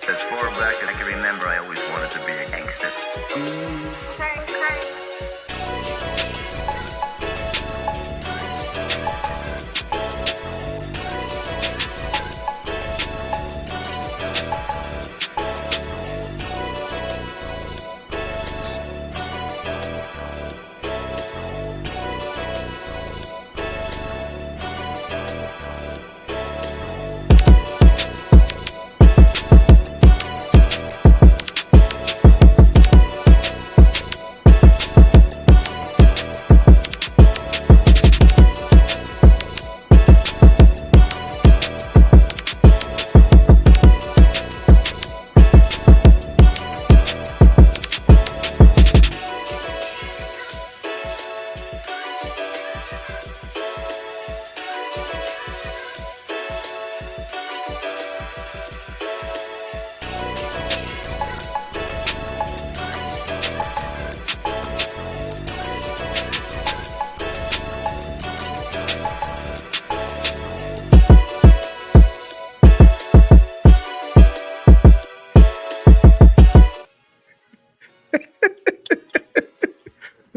As far back as I can remember, I always wanted to be a gangster.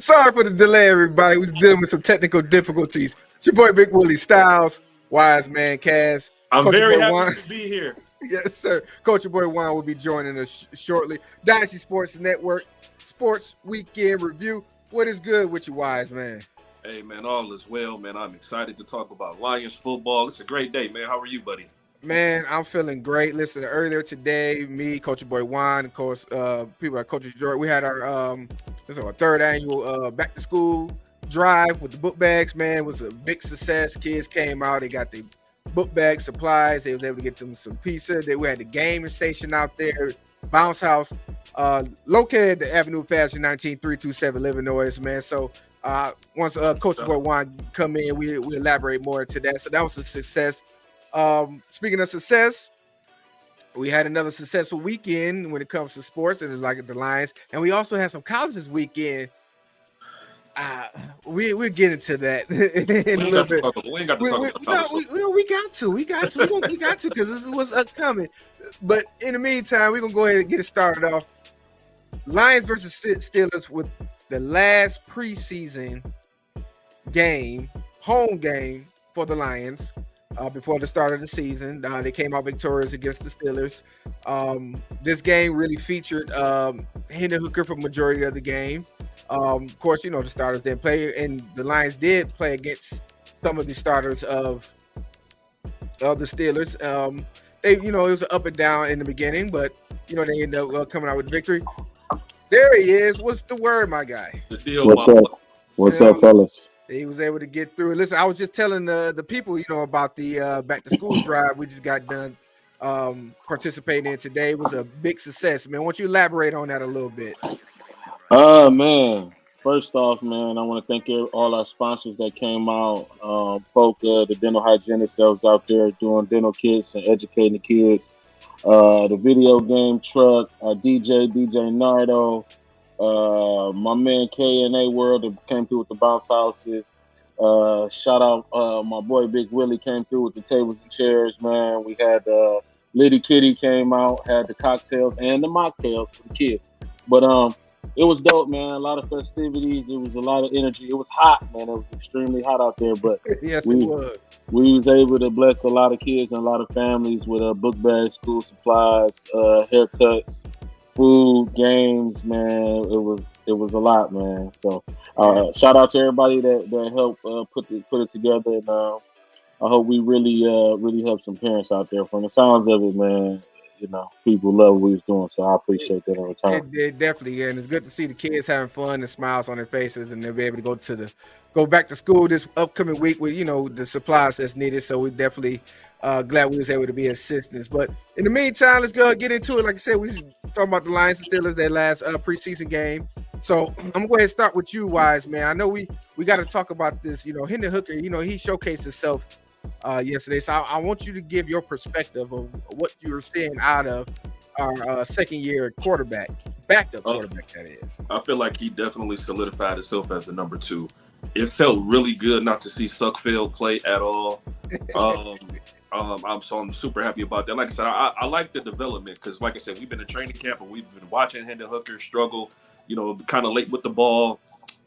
Sorry for the delay, everybody. We're dealing with some technical difficulties. It's your boy Big Willie Styles, Wise Man Kaz. I'm Coach very Boy happy Juan. to be here. Yes, sir. Coach your boy Juan will be joining us shortly. Dsn Sports Network, Sports Weekend Review. What is good with you, Wise Man? Hey, man, all is well, man. I'm excited to talk about Lions football. It's a great day, man. How are you, buddy? Man, I'm feeling great. Listen, earlier today, me, Coach your boy Juan, of course, people at Coach Jordan, we had our this is our third annual back to school drive with the book bags. Man, it was a big success. Kids came out, they got the book bag supplies. They was able to get them some pizza. We had the gaming station out there, bounce house, located at the Avenue of Fashion, 19327 Illinois, man. So once Coach Boy Juan come in, we elaborate more to that. So that was a success. Speaking of success, we had another successful weekend when it comes to sports, and it's like the Lions, and we also had some college this weekend. We'll get into that in a little bit. We ain't got to talk about We got to because this is what's upcoming. But in the meantime, we're gonna go ahead and get it started off. Lions versus Steelers with the last preseason game, home game for the Lions. Before the start of the season, they came out victorious against the Steelers. This game really featured Hendon Hooker for the majority of the game. Of course, you know, the starters didn't play, and the Lions did play against some of the starters of the Steelers. It was an up and down in the beginning, but they ended up coming out with victory. There he is. What's the word, my guy? The deal. What's up? What's up, fellas? He was able to get through. Listen, I was just telling the people, about the back to school drive we just got done participating in today. It was a big success, man. Why don't you elaborate on that a little bit? Man. First off, man, I want to thank all our sponsors that came out. Polka, the dental hygienist that was out there doing dental kits and educating the kids. The video game truck, DJ Nardo. My man K&A World that came through with the bounce houses. Shout out my boy Big Willie came through with the tables and chairs, man. We had Liddy Kitty came out, had the cocktails and the mocktails for the kids. But it was dope, man. A lot of festivities. It was a lot of energy. It was hot, man. It was extremely hot out there. But yes, it was. We was able to bless a lot of kids and a lot of families with book bags, school supplies, haircuts, food, games, man. It was a lot, man. So shout out to everybody that helped put it together, and I hope we really help some parents out there. From the sounds of it, man, people love what we was doing, so I appreciate that in return. It definitely, and it's good to see the kids having fun and smiles on their faces, and they'll be able to go back to school this upcoming week with the supplies that's needed. So we definitely glad we was able to be assistance. But in the meantime, let's go get into it. Like I said, we talking about the Lions and Steelers, their last preseason game. So I'm gonna go ahead and start with you, Wise Man. I know we got to talk about this. Hendon Hooker, he showcased himself yesterday. So I want you to give your perspective of what you were seeing out of our second-year quarterback, backup quarterback, that is. I feel like he definitely solidified himself as the number 2. It felt really good not to see Suckfield play at all. I'm super happy about that. Like I said, I like the development because, like I said, we've been in training camp and we've been watching Hendon Hooker struggle, kind of late with the ball,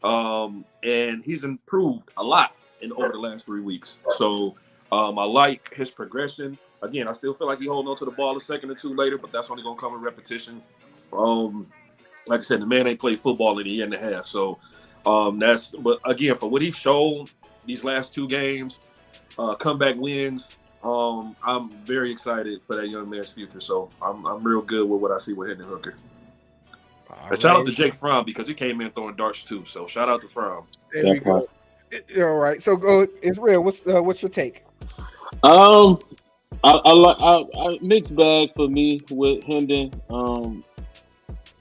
and he's improved a lot over the last 3 weeks. So I like his progression. Again, I still feel like he holding on to the ball a second or two later, but that's only gonna come in repetition. Like I said, the man ain't played football in a year and a half, so but again, for what he's shown these last 2 games, comeback wins. I'm very excited for that young man's future. So I'm real good with what I see with Hendon Hooker. Shout out to Jake Fromm because he came in throwing darts too. So shout out to Fromm. There we go. All right. So go. It's real. What's your take? I mixed bag for me with Hendon.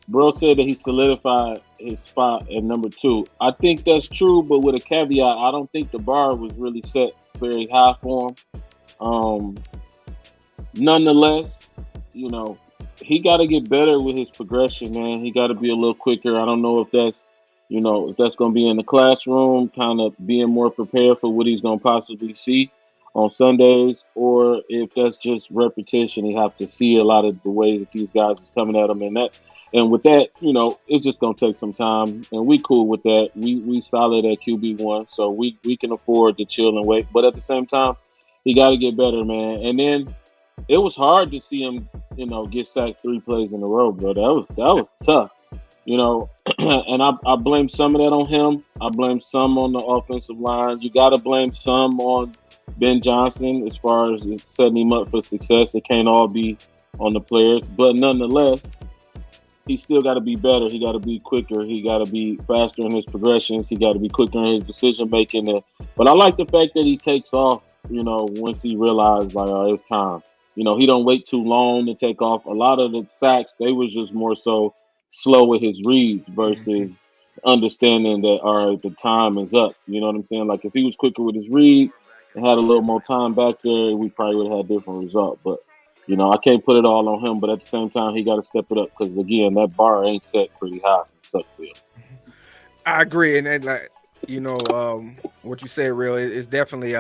Bro said that he solidified his spot at number 2. I think that's true, but with a caveat, I don't think the bar was really set very high for him. Nonetheless, he got to get better with his progression, man. He got to be a little quicker. I don't know if that's going to be in the classroom, kind of being more prepared for what he's going to possibly see on Sundays, or if that's just repetition. He have to see a lot of the way that these guys is coming at him, and with that, it's just going to take some time, and we cool with that. We solid at QB1, so we can afford to chill and wait. But at the same time, he got to get better, man. And then it was hard to see him, get sacked 3 plays in a row, bro. That was tough, And I blame some of that on him. I blame some on the offensive line. You got to blame some on Ben Johnson as far as setting him up for success. It can't all be on the players, but nonetheless, he still got to be better. He got to be quicker. He got to be faster in his progressions. He got to be quicker in his decision making. But I like the fact that he takes off, once he realized, it's time. He don't wait too long to take off. A lot of the sacks, they was just more so slow with his reads versus understanding that, all right, the time is up. You know what I'm saying? Like, if he was quicker with his reads and had a little more time back there, we probably would have had a different result. But I can't put it all on him, but at the same time, he got to step it up because, again, that bar ain't set pretty high from Suckfield. I agree, and what you say, real, is definitely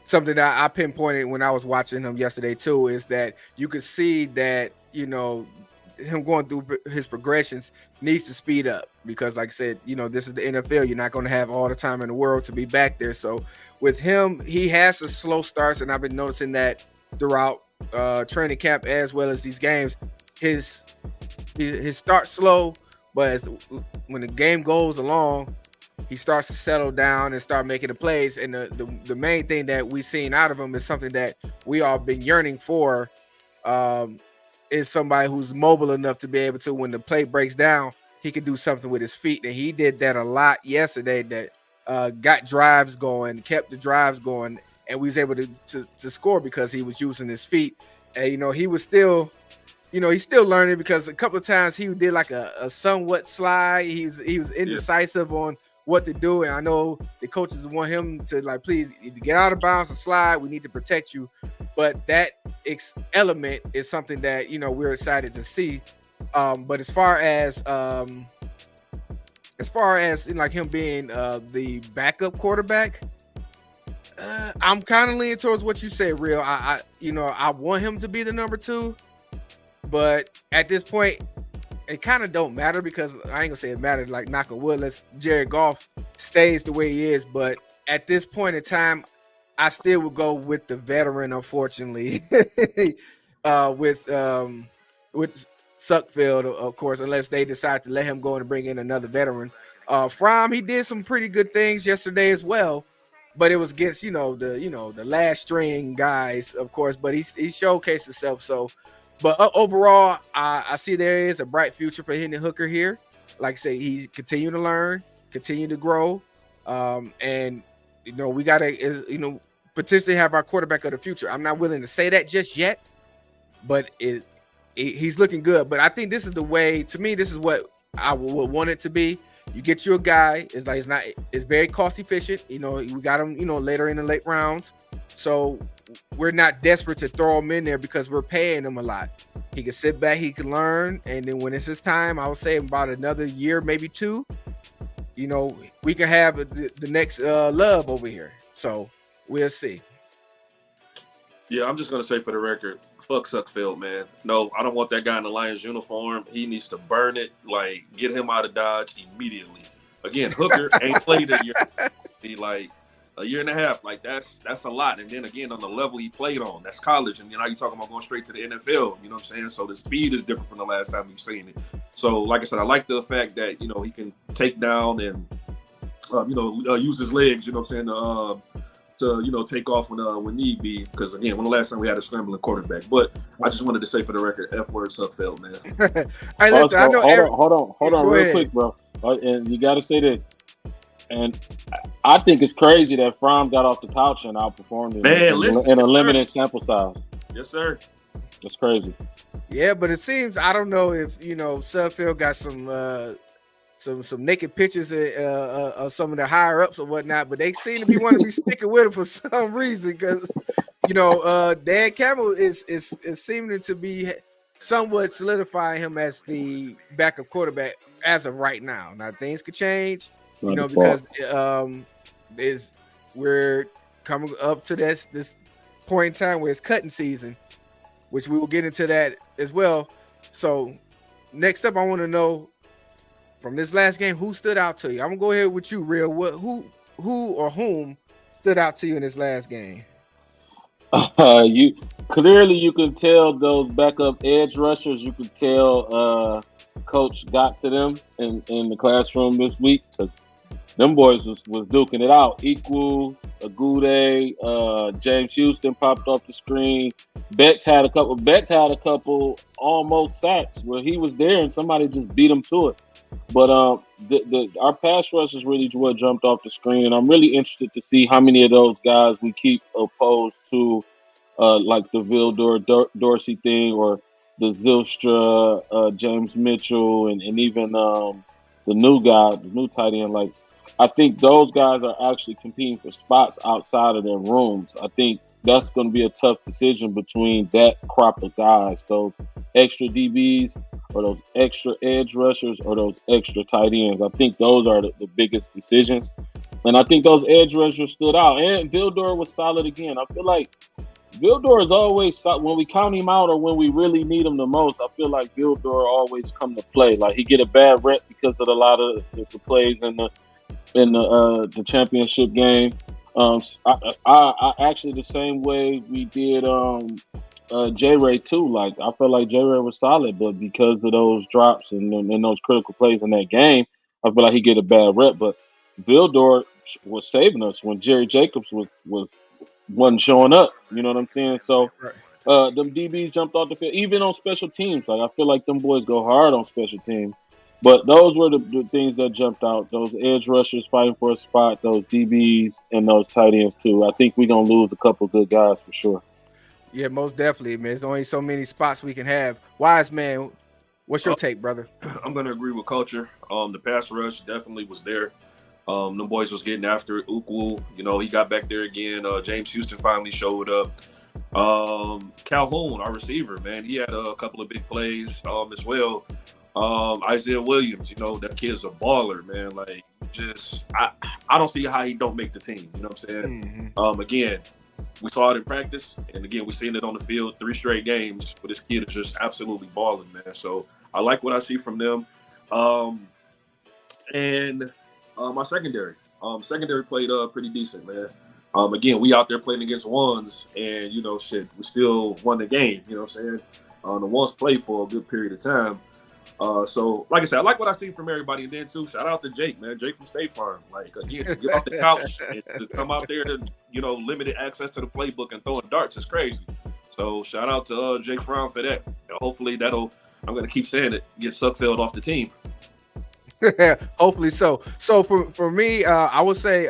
something that I pinpointed when I was watching him yesterday too. Is that you could see that him going through his progressions needs to speed up because, like I said, this is the NFL. You're not going to have all the time in the world to be back there. So with him, he has a slow starts, and I've been noticing that throughout training camp as well as these games. His starts slow, but when the game goes along, he starts to settle down and start making the plays. And the main thing that we've seen out of him is something that we all been yearning for, is somebody who's mobile enough to be able to, when the play breaks down, he could do something with his feet. And he did that a lot yesterday, that got drives going, kept the drives going, and we was able to score because he was using his feet. And, he was still, he's still learning because a couple of times he did like a somewhat slide. He was indecisive on what to do. And I know the coaches want him to, like, please get out of bounds and slide. We need to protect you. But that element is something that, we're excited to see. But as far as like him being the backup quarterback, I'm kind of leaning towards what you say, real. I want him to be the number 2, but at this point, it kind of don't matter because I ain't gonna say it mattered. Like, knock on wood, Jared Goff stays the way he is. But at this point in time, I still would go with the veteran, unfortunately, with Suckfield, of course, unless they decide to let him go and bring in another veteran. Fromm, he did some pretty good things yesterday as well, but it was against the last string guys, of course. But he showcased himself. So, but overall, I see there is a bright future for Hendon Hooker here. Like I say, he's continue to learn, continue to grow, and we gotta potentially have our quarterback of the future. I'm not willing to say that just yet, but he's looking good. But I think this is the way. To me, this is what I would want it to be. You get you a guy. It's very cost efficient. We got him. Later in the late rounds, so we're not desperate to throw him in there because we're paying him a lot. He can sit back. He can learn, and then when it's his time, I would say about another year, maybe 2. We can have the next Love over here. So we'll see. Yeah, I'm just gonna say for the record, fuck Suckfield, man. No, I don't want that guy in the Lions uniform. He needs to burn it. Like, get him out of Dodge immediately. Again, Hooker ain't played a year. He like a year and a half. Like that's a lot. And then again, on the level he played on, that's college. And now you're talking about going straight to the NFL. You know what I'm saying? So the speed is different from the last time you've seen it. So like I said, I like the fact that he can take down and use his legs. You know what I'm saying? To take off when need be, because again, when the last time we had a scrambling quarterback. But I just wanted to say for the record, F word Suckfield, man. Hey, listen, I know hold on, real quick, bro. And you got to say this. And I think it's crazy that Fromm got off the couch and outperformed him in a limited sample size. Yes, sir. That's crazy. Yeah, but it seems, I don't know if Sudfeld got some naked pictures of some of the higher ups or whatnot, but they seem to be wanting to be sticking with him for some reason, because Dan Campbell is seeming to be somewhat solidifying him as the backup quarterback as of right now. Now things could change, because we're coming up to this point in time where it's cutting season, which we will get into that as well. So next up, I want to know, from this last game, who stood out to you? I'm gonna go ahead with you, Real. Who or whom stood out to you in this last game? You can tell those backup edge rushers. You could tell Coach got to them in the classroom this week, because them boys was duking it out. Equal, Agude, James Houston popped off the screen. Betts had a couple almost sacks where he was there and somebody just beat him to it. But our pass rush is really what jumped off the screen, and I'm really interested to see how many of those guys we keep opposed to, like the Vildor Dorsey thing, or the Zylstra, James Mitchell, and even the new tight end. Like, I think those guys are actually competing for spots outside of their rooms. I think that's going to be a tough decision between that crop of guys, those extra DBs, or those extra edge rushers, or those extra tight ends. I think those are the biggest decisions. And I think those edge rushers stood out. And Vildor was solid again. I feel like Vildor is always, when we count him out or when we really need him the most, I feel like Vildor always come to play. Like, he get a bad rep because of a lot of the plays in the championship game. I actually, the same way we did J-Ray too. Like, I felt like J-Ray was solid, but because of those drops and those critical plays in that game, I feel like he get a bad rep. But Vildor was saving us when Jerry Jacobs wasn't showing up. You know what I'm saying? So them DBs jumped off the field, even on special teams. Like, I feel like them boys go hard on special teams. But those were the things that jumped out. Those edge rushers fighting for a spot, those DBs, and those tight ends too. I think we're going to lose a couple good guys for sure. Yeah, most definitely, man. There's only so many spots we can have. Wise man, what's your take, brother? I'm going to agree with Culture. The pass rush definitely was there. Them boys was getting after it. Ukwu, he got back there again. James Houston finally showed up. Calhoun, our receiver, man, he had a couple of big plays as well. Isaiah Williams, that kid's a baller, man. Like, I don't see how he don't make the team. You know what I'm saying? Mm-hmm. Again, we saw it in practice, and again, we seen it on the field 3 straight games. But this kid is just absolutely balling, man. So I like what I see from them. And my secondary played pretty decent, man. Again, we out there playing against ones, and we still won the game. You know what I'm saying? The ones played for a good period of time. So, like I said, I like what I see from everybody. And then, too, shout out to Jake, man. Jake from State Farm. Like, again, to get off the couch and to come out there to, limited access to the playbook and throwing darts is crazy. So, shout out to Jake Fromm for that. Hopefully, I'm going to keep saying it, get Suckfield off the team. Hopefully so. So, for me, I would say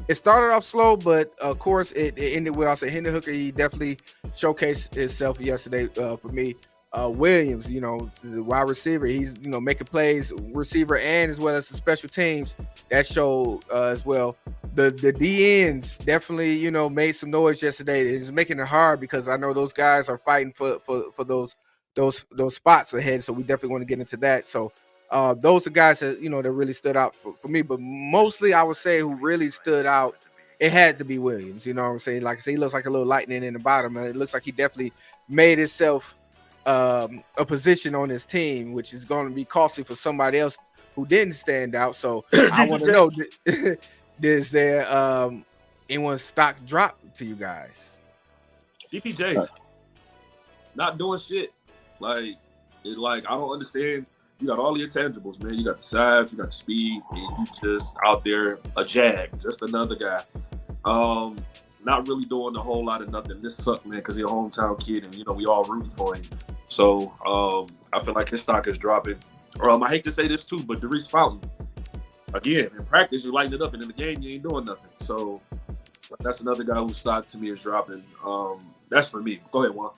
it started off slow, but, of course, it ended well. I said Hendon Hooker, he definitely showcased himself yesterday for me. Williams, the wide receiver, he's making plays, receiver and as well as the special teams that showed as well. The DNs definitely made some noise yesterday. It's making it hard because I know those guys are fighting for those spots ahead. So we definitely want to get into that. So those are guys that that really stood out for me. But mostly I would say who really stood out it had to be Williams. You know what I'm saying? Like I say, he looks like a little lightning in the bottom, and it looks like he definitely made himself a position on his team, which is going to be costly for somebody else who didn't stand out. So I want to know, is there anyone's stock drop to you guys? DPJ not doing shit. Like I don't understand. You got all the intangibles, man. You got the size, you got the speed, and you just out there a jag, just another guy. Not really doing a whole lot of nothing. This sucked, man, because he's a hometown kid, and we all rooting for him. So I feel like his stock is dropping. I hate to say this too, but Darius Fountain, again, in practice you lighten it up, and in the game you ain't doing nothing. So that's another guy whose stock to me is dropping. That's for me. Go ahead, Juan.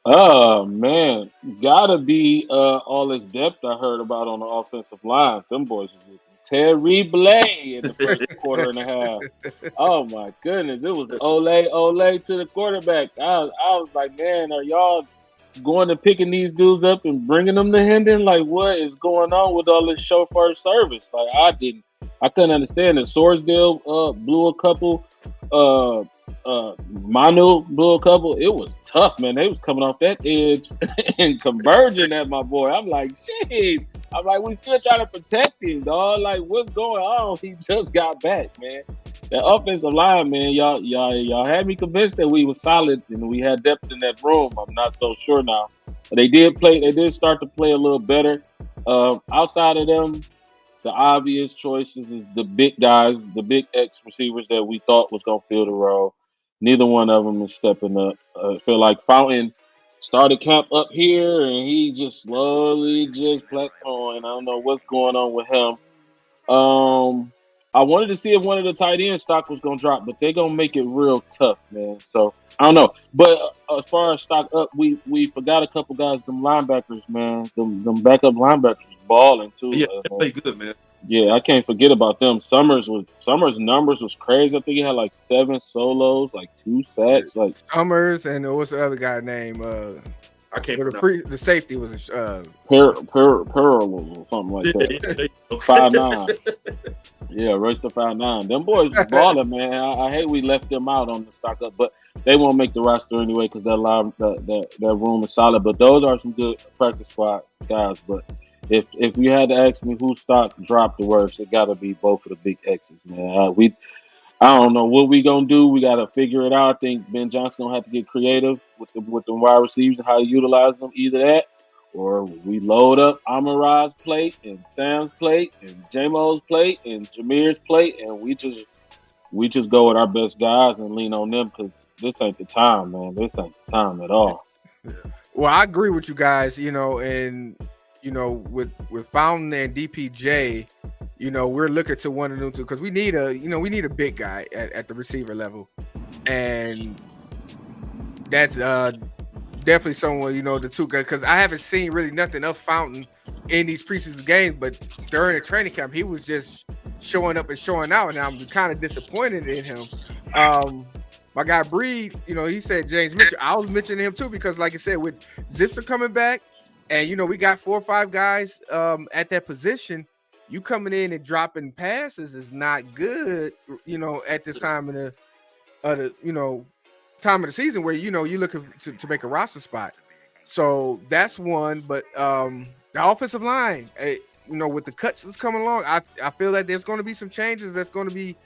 Oh man, gotta be all this depth I heard about on the offensive line. Them boys was looking terrible in the first quarter and a half. Oh my goodness, it was ole to the quarterback. I was like, man, are y'all going to picking these dudes up and bringing them to Hendon? Like, what is going on with all this chauffeur service? Like, I couldn't understand it. Sorsdale blew a couple. Manu blew a couple. It was tough, man. They was coming off that edge and converging at my boy. I'm like, jeez. I'm like, we still trying to protect him, dog. Like, what's going on? He just got back, man. That offensive line, man, y'all had me convinced that we was solid and we had depth in that room. I'm not so sure now. But they did start to play a little better. Outside of them, the obvious choices is the big guys, the big X receivers that we thought was going to fill the role. Neither one of them is stepping up. I feel like Fountain started camp up here, and he just slowly just plateauing. I don't know what's going on with him. I wanted to see if one of the tight end stock was going to drop, but they're going to make it real tough, man. So, I don't know. But as far as stock up, we forgot a couple guys, them linebackers, man. Them backup linebackers balling, too. Yeah, they play good, man. Yeah, I can't forget about them. Summers' numbers was crazy. I think he had like 7 solos, like 2 sacks. Like Summers, and what's the other guy name? I can't remember. The safety was Perilous or something like that. 5'9". Yeah, race to 5'9". Them boys was balling, man. I hate we left them out on the stock up, but they won't make the roster anyway because that room is solid. But those are some good practice squad guys. But if you had to ask me who stock dropped the worst, it got to be both of the big X's, man. I don't know what we gonna do. We gotta figure it out. I think Ben Johnson's gonna have to get creative with the wide receivers and how to utilize them. Either that, or we load up Amon-Ra's plate and Sam's plate and J-Mo's plate and Jameer's plate, and we just go with our best guys and lean on them because this ain't the time, man. This ain't the time at all. Well, I agree with you guys. And with Fountain and DPJ. We're looking to one of them too because we need a big guy at the receiver level, and that's definitely someone the two guys because I haven't seen really nothing of Fountain in these preseason games, but during the training camp he was just showing up and showing out, and I'm kind of disappointed in him. My guy Breed, he said James Mitchell. I was mentioning him too because, like I said, with Zipser coming back, and we got 4 or 5 guys at that position. You coming in and dropping passes is not good, at this time in the time of the season where you're looking to make a roster spot. So that's one. But the offensive line, with the cuts that's coming along, I feel like there's going to be some changes that's going to be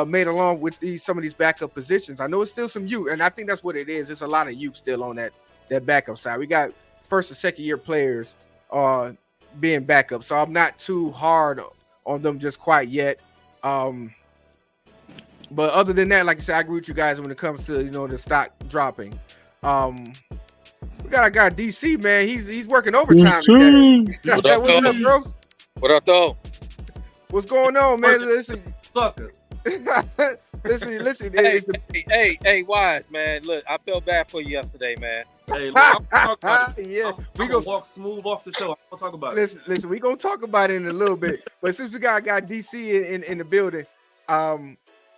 made along with some of these backup positions. I know it's still some youth, and I think that's what it is. There's a lot of youth still on that backup side. We got first and second year players being backup, so I'm not too hard on them just quite yet. But other than that, like I said, I agree with you guys when it comes to the stock dropping. We got our guy DC, man. He's working overtime today. What's up, bro? What up, though? What's going on, man? Listen, Sucker. listen. Hey, Wise, man. Look, I felt bad for you yesterday, man. Hey, look, yeah, we gonna walk smooth off the show. I'm gonna talk about it. Listen, we gonna talk about it in a little bit. But since we got DC in the building, I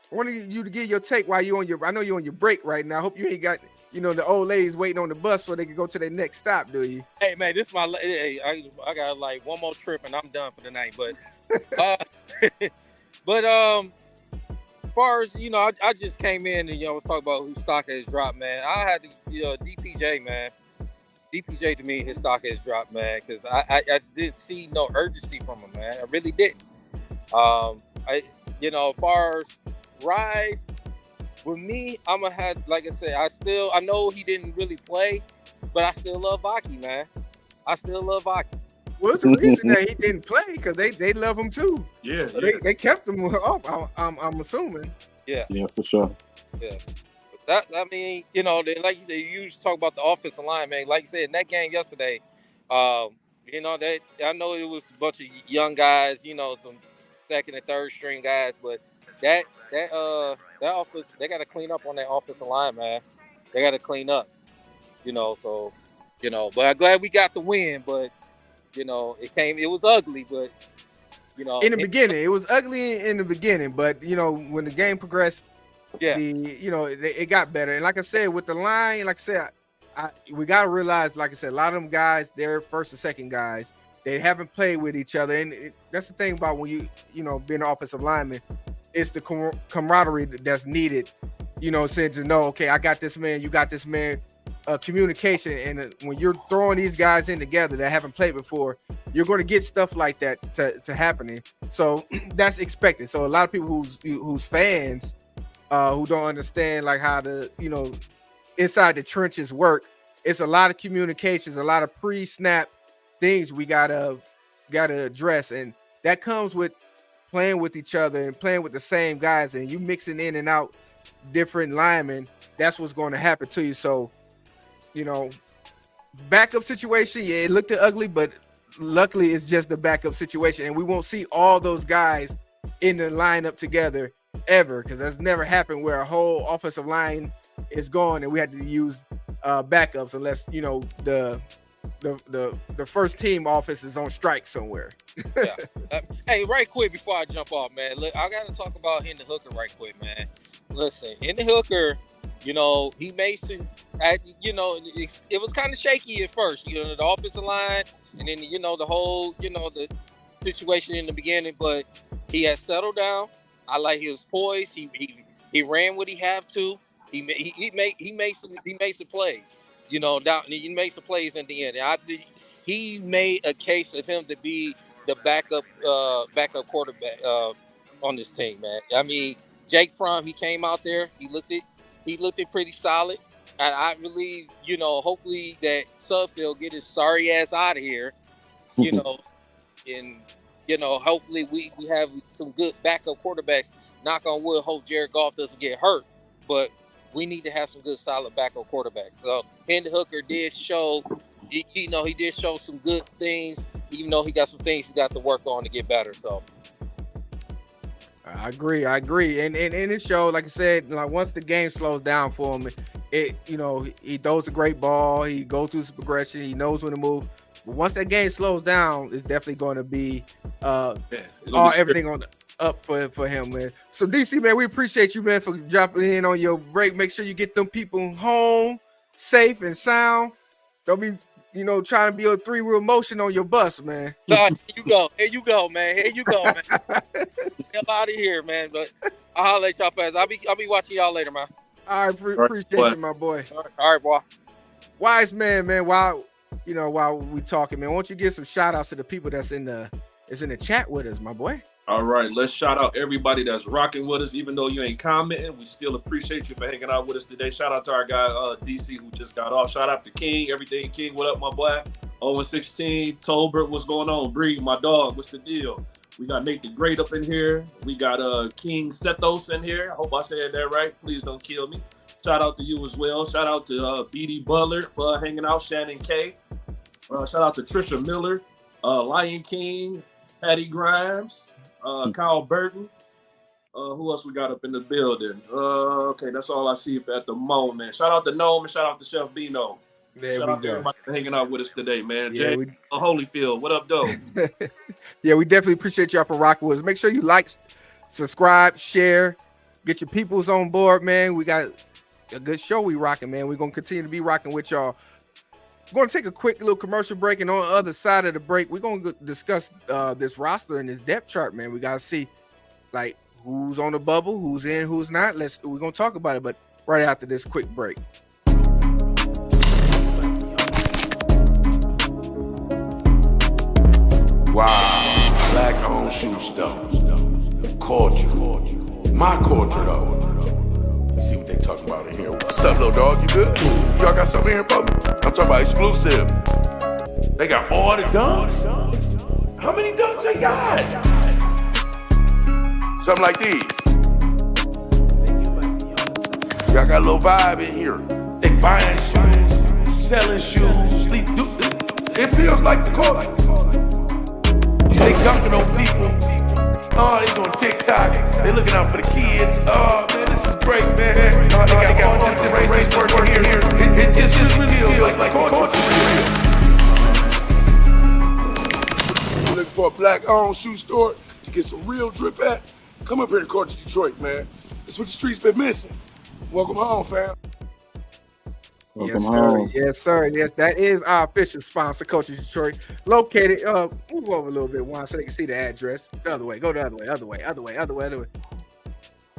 wanted you to give your take while you I know you're on your break right now. I hope you ain't got the old ladies waiting on the bus so they can go to their next stop, do you? Hey, man, this is my. Hey, I got like one more trip and I'm done for the night. But, far as I just came in and was talking about whose stock has dropped, man. I had to, DPJ, man. DPJ to me, his stock has dropped, man, because I didn't see no urgency from him, man. I really didn't. As far as Rise, with me, I'm gonna have, like I said, I know he didn't really play, but I still love Vaki, man. I still love Vaki. Well, it's the reason that he didn't play because they love him too. Yeah, So they kept him off. I'm assuming. Yeah, for sure. Yeah. Like you said, you used to talk about the offensive line, man. Like you said, in that game yesterday, that I know it was a bunch of young guys, some second and third string guys, but that offense, they got to clean up on that offensive line, man. They got to clean up, but I'm glad we got the win, but it was ugly, but in the beginning, it was ugly in the beginning, but when the game progressed, it got better. And like I said, with the line, like I said, we got to realize, like I said, a lot of them guys, they're first and second guys. They haven't played with each other. And that's the thing about when being an offensive lineman, it's the camaraderie that's needed, to know, okay, I got this man, you got this man, communication. And when you're throwing these guys in together that haven't played before, you're going to get stuff like that to happening. So that's expected. So a lot of people who's fans, who don't understand like how the inside the trenches work, it's a lot of communications, a lot of pre-snap things we gotta address, and that comes with playing with each other and playing with the same guys, and you mixing in and out different linemen. That's what's going to happen to you. So backup situation, yeah, it looked ugly, but luckily it's just the backup situation, and we won't see all those guys in the lineup together ever, because that's never happened where a whole offensive line is gone and we had to use backups, unless the first team office is on strike somewhere. Yeah. Hey, right quick before I jump off, man, look, I gotta talk about Hendon Hooker right quick, man. Listen, Hendon Hooker, he made some, it was kind of shaky at first, the offensive line, and then the whole, the situation in the beginning, but he has settled down. I like his poise. He ran what he had to. He made some plays. He made some plays in the end. He made a case of him to be the backup quarterback on this team, man. I mean, Jake Fromm, he came out there. He looked it pretty solid. And I believe, hopefully that Sudfeld get his sorry ass out of here. And hopefully we have some good backup quarterbacks. Knock on wood, hope Jared Goff doesn't get hurt. But we need to have some good, solid backup quarterbacks. So Hendon Hooker did show, he did show some good things, even though he got some things he got to work on to get better. So I agree. And it showed, like I said, like once the game slows down for him, he throws a great ball, he goes through some progression, he knows when to move. But once that game slows down, it's definitely going to be everything on up for him, man. So DC, man, we appreciate you, man, for dropping in on your break. Make sure you get them people home safe and sound. Don't be, trying to be a three-wheel motion on your bus, man. Here you go, man. Hell out of here, man. But I'll holler at y'all fast. I'll be watching y'all later, man. I appreciate you, my boy. All right, boy. Wise man, while we talking, man, won't you give some shout outs to the people that's in the chat with us, my boy? All right, let's shout out everybody that's rocking with us. Even though you ain't commenting, we still appreciate you for hanging out with us today. Shout out to our guy DC who just got off. Shout out to King, everything King. What up, my boy? 0-16, Tolbert, what's going on? Bree, my dog, what's the deal? We got Nate the Great up in here. We got King Sethos in here. I hope I said that right. Please don't kill me. Shout out to you as well. Shout out to BD Butler for hanging out. Shannon K. Shout out to Trisha Miller, Lion King, Patty Grimes, Kyle Burton. Who else we got up in the building? Okay, that's all I see at the moment. Shout out to Gnome and shout out to Chef Bino. Shout out to everybody for hanging out with us today, man. Yeah, Jay Holyfield, what up, though? Yeah, we definitely appreciate y'all for rocking with us. Make sure you like, subscribe, share, get your peoples on board, man. We got a good show we rocking, man. We're going to continue to be rocking with y'all. We're going to take a quick little commercial break, and on the other side of the break, we're going to discuss this roster and this depth chart, man. We got to see, like, who's on the bubble, who's in, who's not. We're gonna talk about it, but right after this quick break. Wow, black-owned shoe stores. Culture. My culture, though. Let's see what they talking about in here. What's up, little dog? You good? Y'all got something here for me? I'm talking about exclusive. They got all the dunks? How many dunks they got? Something like these. Y'all got a little vibe in here. They buying shoes, selling shoes. It feels like the culture. They dunking on people. Oh, they doing TikTok. They looking out for the kids. Oh, man, this is great, man. They got all these different races working here. It just really feels like culture. You looking for a black-owned shoe store to get some real drip at? Come up here to Culture Detroit, man. It's what the streets been missing. Welcome home, fam. Yes, sir. Yes, sir. Yes, that is our official sponsor, Culture Detroit. Located, move over a little bit, Juan, so they can see the address. The other way. Go the other way.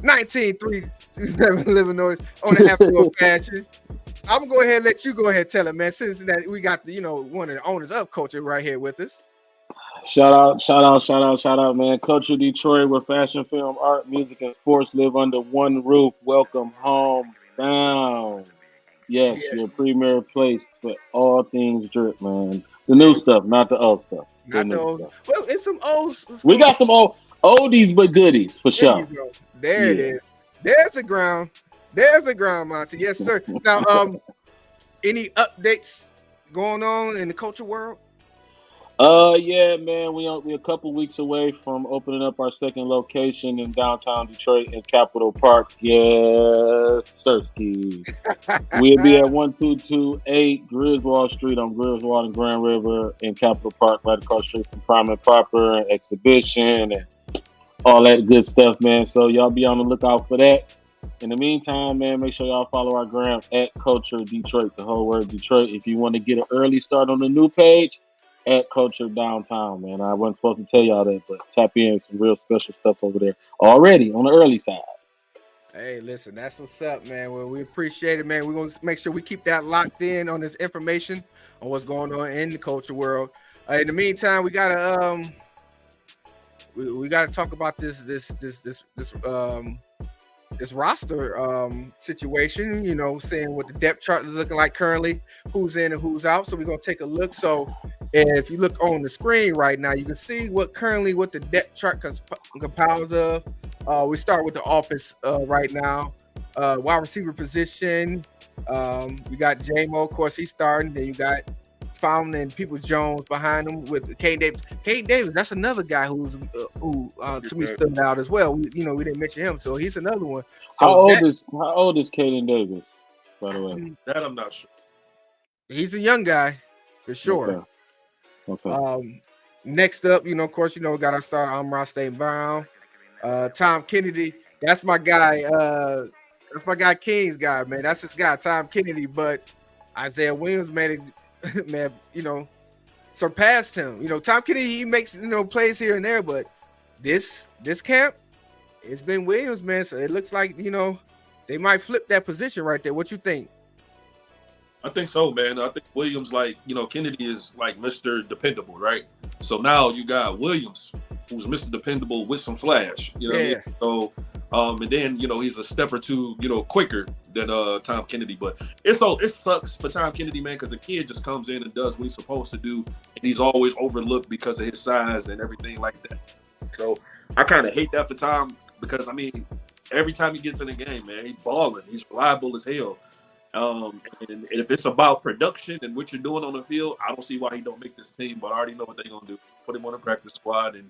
19327 Illinois on the Afro Fashion. I'm gonna go ahead and let you go ahead and tell it, man. Since that we got the, one of the owners of Culture right here with us. Shout out, man. Culture Detroit, where fashion, film, art, music, and sports live under one roof. Welcome home, down. Yes, your premier place for all things drip, man. The new stuff, not the old stuff. Not the old stuff. Well, it's some old stuff. We got some oldies but goodies for sure. There it is. There's the ground. Monty. Yes, sir. Now, any updates going on in the culture world? Yeah, man. We a couple weeks away from opening up our second location in downtown Detroit in Capitol Park. Yes, sirski. We'll be at 1228 Griswold Street on Griswold and Grand River in Capitol Park, right across the street from Prime and Proper and Exhibition and all that good stuff, man. So y'all be on the lookout for that. In the meantime, man, make sure y'all follow our gram at Culture Detroit, the whole word Detroit. If you want to get an early start on the new page, at Culture Downtown, man. I wasn't supposed to tell y'all that, but tap in some real special stuff over there already on the early side. Hey, listen, that's what's up, man. Well, we appreciate it, man. We're going to make sure we keep that locked in on this information on what's going on in the culture world. In the meantime, we gotta we gotta talk about this roster situation, seeing what the depth chart is looking like currently, who's in and who's out. So we're going to take a look. So if you look on the screen right now, you can see what the depth chart compiles of. We start with the office right now. Wide receiver position. We got J-Mo, of course, he's starting. Then you got Fountain and Peoples-Jones behind him with Caden Davis. Caden Davis, that's another guy who to me stood out as well. We didn't mention him, so he's another one. So how old is Caden Davis, by the way? That I'm not sure. He's a young guy for sure. Okay. Next up, of course, we got our starter Amon St. Brown, Tom Kennedy. That's my guy. That's my guy, King's guy, man. That's his guy, Tom Kennedy. But Isaiah Williams surpassed him. Tom Kennedy, he makes plays here and there, but this camp, it's been Williams, man. So it looks like they might flip that position right there. What you think? I think so, man. I think Williams, Kennedy is like Mr. Dependable, right? So now you got Williams, who's Mr. Dependable with some flash. You know what I mean? So, and then he's a step or two, quicker than Tom Kennedy. But it sucks for Tom Kennedy, man, because the kid just comes in and does what he's supposed to do, and he's always overlooked because of his size and everything like that. So I kind of hate that for Tom because every time he gets in the game, man, he's balling. He's reliable as hell. And if it's about production and what you're doing on the field, I don't see why he don't make this team. But I already know what they're gonna do. Put him on the practice squad, and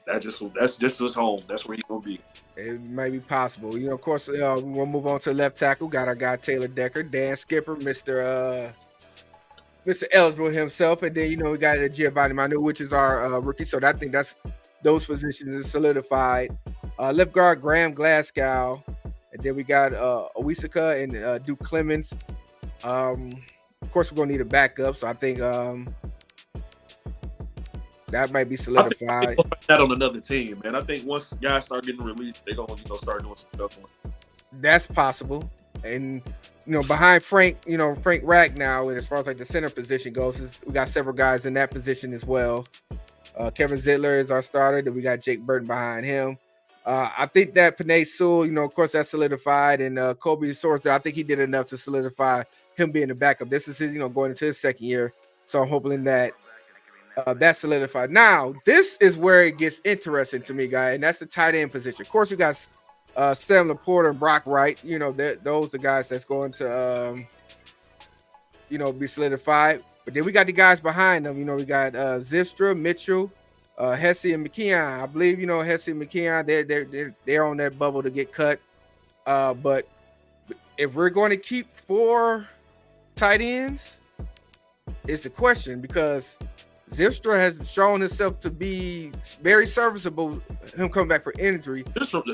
that's just his home. That's where he's gonna be. It might be possible. Of course, we'll move on to left tackle. Got our guy Taylor Decker, Dan Skipper, Mr. Eligible himself, and then we got Giovanni Manu, which is our rookie. So I think those positions is solidified. Left guard Graham Glasgow. And then we got Owisaka and Duke Clemens. Of course, we're going to need a backup. So I think That might be I think solidified. they'll find that on another team, man. I think once guys start getting released, they're gonna start doing some stuff. That's possible. And behind Frank Ragnow, and as far as like the center position goes, we got several guys in that position as well. Kevin Zittler is our starter. Then we got Jake Burton behind him. I think that Panay Sewell, of course, that's solidified. And Kobe Sorsdale, I think he did enough to solidify him being the backup. This is his, going into his second year. So I'm hoping that that's solidified. Now, this is where it gets interesting to me, guy, and that's the tight end position. Of course, we got Sam Laporta and Brock Wright. Those are guys that's going to, be solidified. But then we got the guys behind them. We got Zylstra, Mitchell, Hesse, and McKeon. I believe Hesse and McKeon. They're on that bubble to get cut. But if we're going to keep 4 tight ends, it's a question because Zylstra has shown himself to be very serviceable. Him coming back for injury.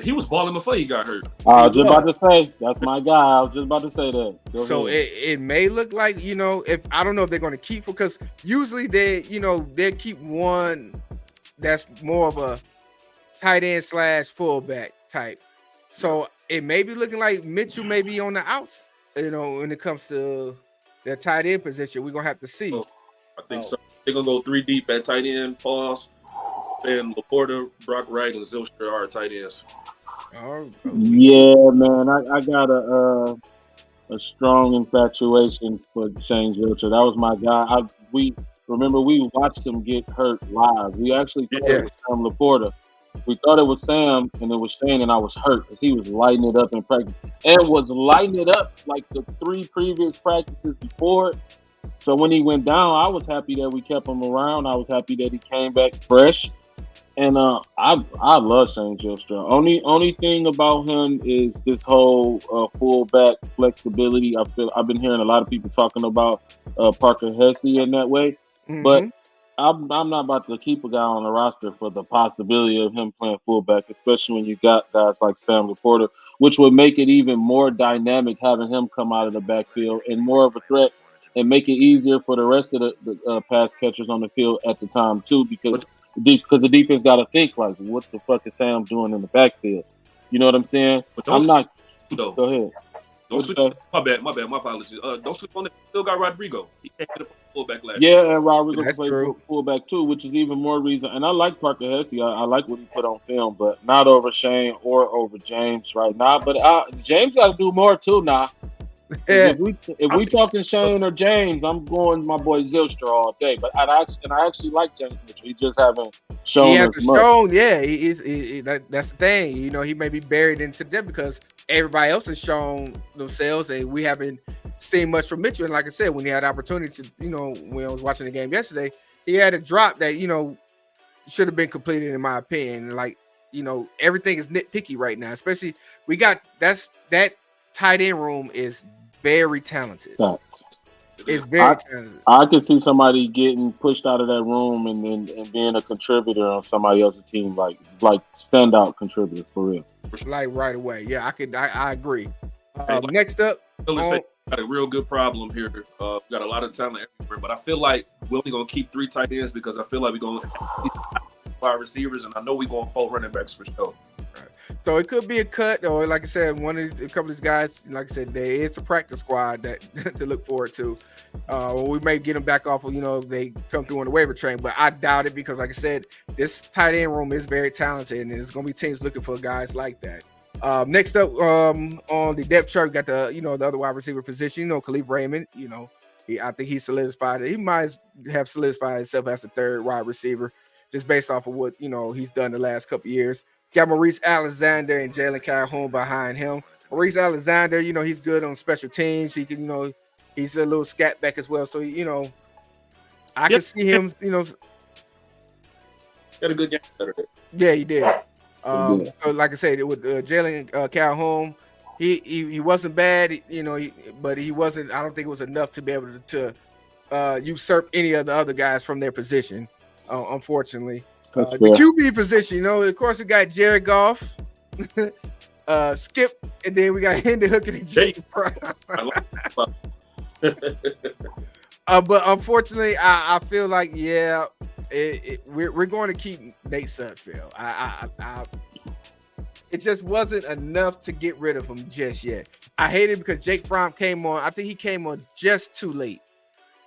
He was balling before he got hurt. I was just about to say that's my guy. I was just about to say that. So it may look like if I don't know if they're going to keep, because usually they keep one that's more of a tight end / fullback type. So it may be looking like Mitchell may be on the outs. When it comes to that tight end position, we're gonna have to see. I think so. They're gonna go 3 deep at tight end. Pause. And Laporta, Brock Wright, and Zylstra are tight ends. Yeah, man. I got a strong infatuation for Shane Zylstra. That was my guy. We watched him get hurt live. We actually thought it was Sam Laporta. We thought it was Sam, and it was Shane, and I was hurt because he was lighting it up in practice and was lighting it up like the 3 previous practices before. So when he went down, I was happy that we kept him around. I was happy that he came back fresh. And I love Shane Zylstra. Only thing about him is this whole fullback flexibility. I've been hearing a lot of people talking about Parker Hesse in that way, but I'm not about to keep a guy on the roster for the possibility of him playing fullback, especially when you got guys like Sam Laporta, which would make it even more dynamic having him come out of the backfield and more of a threat, and make it easier for the rest of the pass catchers on the field at the time too, because the defense got to think like, what the fuck is Sam doing in the backfield? You know what I'm saying? I'm not. Go ahead. My bad. My apologies. Don't slip on it. Still got Rodrigo. He can't get a fullback last year. Yeah, and Rodrigo played fullback too, which is even more reason. And I like Parker Hesse. I like what he put on film, but not over Shane or over James right now. But James got to do more too now. Yeah. If we talking Shane or James, I'm going my boy Zylstra all day. But I actually like James Mitchell. He just haven't shown. He hasn't shown. Yeah, that's the thing. He may be buried into them because everybody else has shown themselves, and we haven't seen much from Mitchell. And like I said, when he had opportunity to, when I was watching the game yesterday, he had a drop that should have been completed in my opinion. And like everything is nitpicky right now. Especially we got that tight end room is very talented. It's very talented. I could see somebody getting pushed out of that room and being a contributor on somebody else's team, like standout contributor for real. Like right away. Yeah, I agree. Next up, got a real good problem here. Got a lot of talent everywhere, but I feel like we're only gonna keep 3 tight ends because I feel like we're gonna keep 5 receivers, and I know we're going 4 running backs for sure. So it could be a cut, or like I said, a couple of these guys, like I said, there is a practice squad that to look forward to. We may get them back off of, if they come through on the waiver train, but I doubt it because, like I said, this tight end room is very talented, and there's going to be teams looking for guys like that. Next up on the depth chart, we got the other wide receiver position. Khalif Raymond, I think he's solidified. He might have solidified himself as the 3rd wide receiver, just based off of what he's done the last couple of years. Got Maurice Alexander and Jalen Calhoun behind him. Maurice Alexander, he's good on special teams. He can, he's a little scat back as well. So, I can see him, Got a good game Saturday. Yeah, he did. So like I said, with Jalen Calhoun, he wasn't bad, but he wasn't. I don't think it was enough to be able to usurp any of the other guys from their position, unfortunately. The QB position, of course, we got Jared Goff, Skip, and then we got Hendon Hooker and Jake Brown. But unfortunately, I feel like, we're going to keep Nate Sudfeld. It just wasn't enough to get rid of him just yet. I hate it because Jake Fromm came on. I think he came on just too late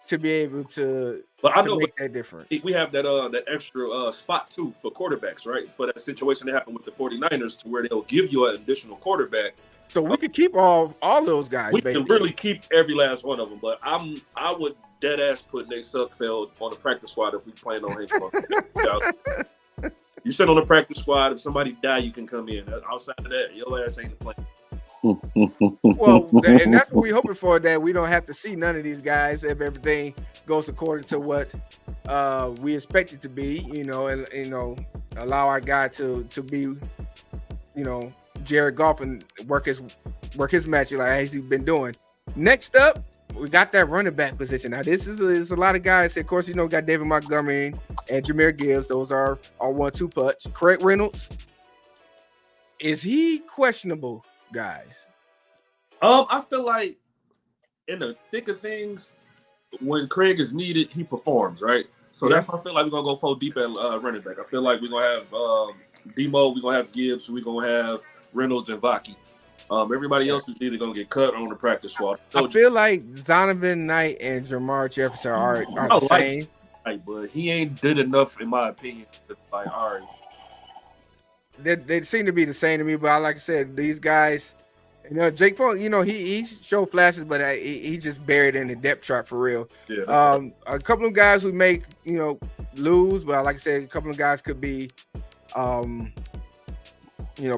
to be able to, but I know make that difference. We have that extra spot too for quarterbacks, right? For that situation that happened with the 49ers to where they'll give you an additional quarterback. So we could keep all those guys. We can really keep every last one of them, but I would dead ass put Nate Sudfeld on the practice squad if we plan on him. You sit on the practice squad. If somebody die, you can come in. Outside of that, your ass ain't playing. Well, and that's what we're hoping for, that we don't have to see none of these guys if everything goes according to what we expect it to be, and allow our guy to be, Jared Goff and work his magic like as he's been doing. Next up, we got that running back position. Now, this is a lot of guys. Of course, we got David Montgomery and Jahmyr Gibbs. Those are our 1-2 punch. Craig Reynolds, is he questionable, guys? I feel like in the thick of things, when Craig is needed, he performs, right? So that's why I feel like we're gonna go full deep at running back. I feel like we're gonna have Demo, we're gonna have Gibbs, we're gonna have Reynolds and Vaki. Everybody else is either gonna get cut or on the practice squad. I feel like Donovan Knight and Jamar Jefferson are the same. Right, but he ain't good enough, in my opinion. Like, all right, they seem to be the same to me. But like I said, these guys, Jake Paul, he showed flashes, but he just buried in the depth chart for real. Yeah. A couple of guys who make lose, but like I said, a couple of guys could be,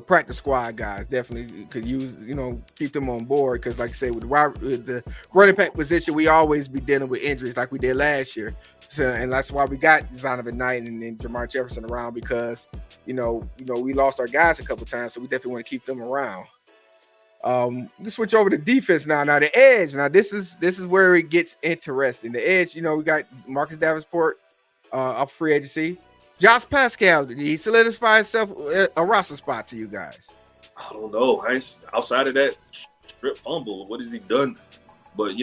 practice squad guys. Definitely could use, keep them on board, because like I said, with the running back position, we always be dealing with injuries like we did last year. So, and that's why we got Donovan Knight and Jamar Jefferson around, because we lost our guys a couple times, so we definitely want to keep them around. We switch over to defense now. Now the edge. Now this is where it gets interesting. The edge. We got Marcus Davenport up free agency. Josh Pascal, did he solidify himself a roster spot to you guys? I don't know. Outside of that strip fumble, what has he done? But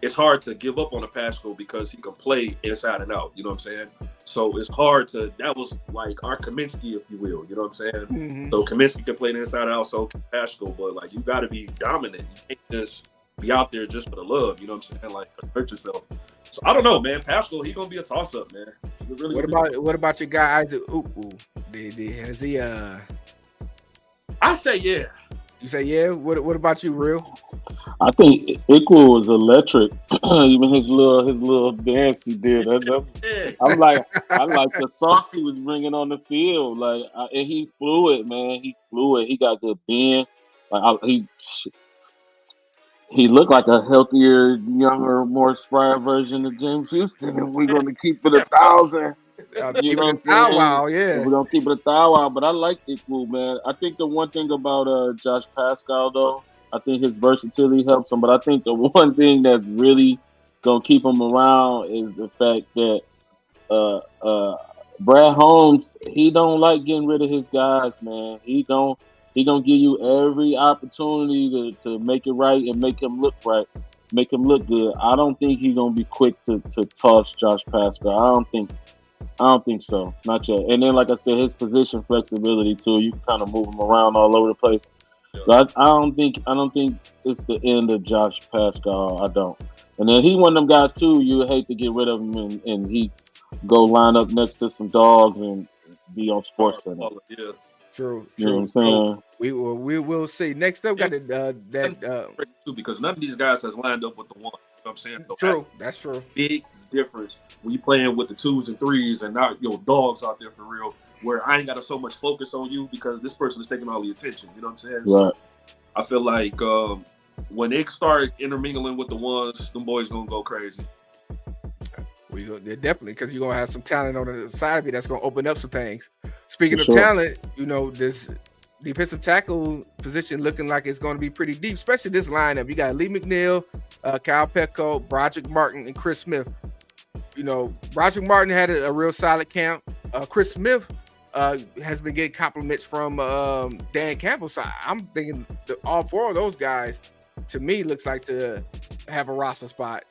it's hard to give up on a Pascal because he can play inside and out. You know what I'm saying? So it's hard to. That was like our Kaminsky, if you will. You know what I'm saying? Mm-hmm. So Kaminsky can play the inside out, so can Pascal. But like, you got to be dominant. You can't just be out there just for the love. You know what I'm saying? Like, hurt yourself. So I don't know, man. Pascal, he gonna be a toss up, man. Really what about your guy Isaac Ukwu? Has he? I say yeah. You say yeah. What about you, Real? I think Equal was electric. Even his little dance he did. I like the sauce he was bringing on the field. And he flew it, man. He flew it. He got good bend. He looked like a healthier, younger, more spry version of James Houston. We're gonna keep it 1,000. You know what I'm saying? Wow, yeah. We're gonna keep it 1,000. But I like Equal, man. I think the one thing about Josh Pascal, though, I think his versatility helps him. But I think the one thing that's really gonna keep him around is the fact that Brad Holmes, he don't like getting rid of his guys, man. He gonna give you every opportunity to make it right and make him look right, make him look good. I don't think he's gonna be quick to toss Josh Pascal. I don't think so, not yet. And then, like I said, his position flexibility too. You can kind of move him around all over the place. So I don't think it's the end of Josh Pascal. I don't. And then he one of them guys too. You would hate to get rid of him and he go line up next to some dogs and be on Sports Center. Yeah. True. You know what I'm saying? We will see. Next up, got that because none of these guys has lined up with the one. You know what I'm saying? So true. That's true. Big difference when you playing with the 2s and 3s and not your dogs out there for real, where I ain't got so much focus on you because this person is taking all the attention. You know what I'm saying? Right. So I feel like when they start intermingling with the ones, them boys gonna go crazy. Definitely, because you're gonna have some talent on the side of you that's gonna open up some things. Speaking of talent, this defensive tackle position looking like it's going to be pretty deep, especially this lineup. You got Lee McNeil, Kyle Petco, Broderick Martin, and Chris Smith. Broderick Martin had a real solid camp. Chris Smith has been getting compliments from Dan Campbell. So I'm thinking all 4 of those guys, to me, looks like to have a roster spot.